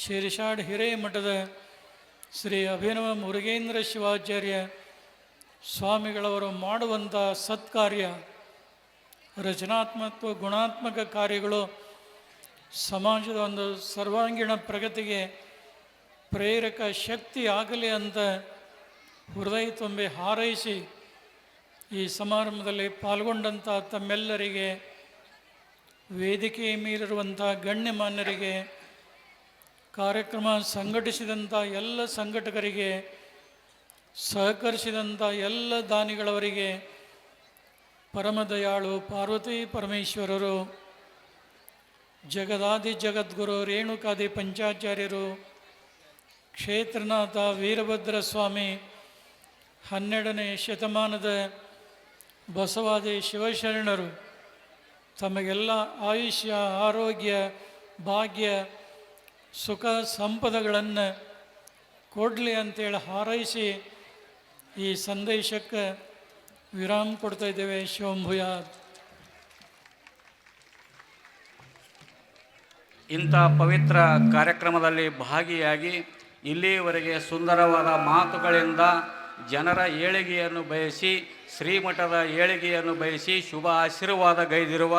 ಶಿರಸಾಡ್ ಹಿರೇಮಠದ ಶ್ರೀ ಅಭಿನವ ಮುರುಗೇಂದ್ರ ಶಿವಾಚಾರ್ಯ ಸ್ವಾಮಿಗಳವರು ಮಾಡುವಂಥ ಸತ್ಕಾರ್ಯ, ರಚನಾತ್ಮಕ ಗುಣಾತ್ಮಕ ಕಾರ್ಯಗಳು ಸಮಾಜದ ಒಂದು ಸರ್ವಾಂಗೀಣ ಪ್ರಗತಿಗೆ ಪ್ರೇರಕ ಶಕ್ತಿ ಆಗಲಿ ಅಂತ ಹೃದಯ ತುಂಬಿ ಹಾರೈಸಿ ಈ ಸಮಾರಂಭದಲ್ಲಿ ಪಾಲ್ಗೊಂಡಂಥ ತಮ್ಮೆಲ್ಲರಿಗೆ, ವೇದಿಕೆ ಮೀರಿರುವಂಥ ಗಣ್ಯಮಾನ್ಯರಿಗೆ, ಕಾರ್ಯಕ್ರಮ ಸಂಘಟಿಸಿದಂಥ ಎಲ್ಲ ಸಂಘಟಕರಿಗೆ, ಸಹಕರಿಸಿದಂಥ ಎಲ್ಲ ದಾನಿಗಳವರಿಗೆ, ಪರಮದಯಾಳು ಪಾರ್ವತಿ ಪರಮೇಶ್ವರರು, ಜಗದಾದಿ ಜಗದ್ಗುರು ರೇಣುಕಾದಿ ಪಂಚಾಚಾರ್ಯರು, ಕ್ಷೇತ್ರನಾಥ ವೀರಭದ್ರ ಸ್ವಾಮಿ, 12ನೇ ಶತಮಾನದ ಬಸವಾದಿ ಶಿವಶರಣರು ತಮಗೆಲ್ಲ ಆಯುಷ್ಯ, ಆರೋಗ್ಯ, ಭಾಗ್ಯ, ಸುಖ ಸಂಪದಗಳನ್ನು ಕೊಡಲಿ ಅಂತೇಳಿ ಹಾರೈಸಿ ಈ ಸಂದೇಶಕ್ಕೆ ವಿರಾಮ ಕೊಡ್ತಾ ಇದ್ದೇವೆ. ಶಿವಂಭುಯಾತ್. ಇಂಥ ಪವಿತ್ರ ಕಾರ್ಯಕ್ರಮದಲ್ಲಿ ಭಾಗಿಯಾಗಿ ಇಲ್ಲಿಯವರೆಗೆ ಸುಂದರವಾದ ಮಾತುಗಳಿಂದ ಜನರ ಏಳಿಗೆಯನ್ನು ಬಯಸಿ, ಶ್ರೀಮಠದ ಏಳಿಗೆಯನ್ನು ಬಯಸಿ ಶುಭ ಆಶೀರ್ವಾದ ಗೈದಿರುವ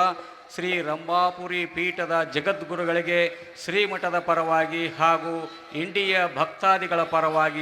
ಶ್ರೀ ರಂಭಾಪುರಿ ಪೀಠದ ಜಗದ್ಗುರುಗಳಿಗೆ ಶ್ರೀಮಠದ ಪರವಾಗಿ ಹಾಗೂ ಇಂಡಿಯ ಭಕ್ತಾದಿಗಳ ಪರವಾಗಿ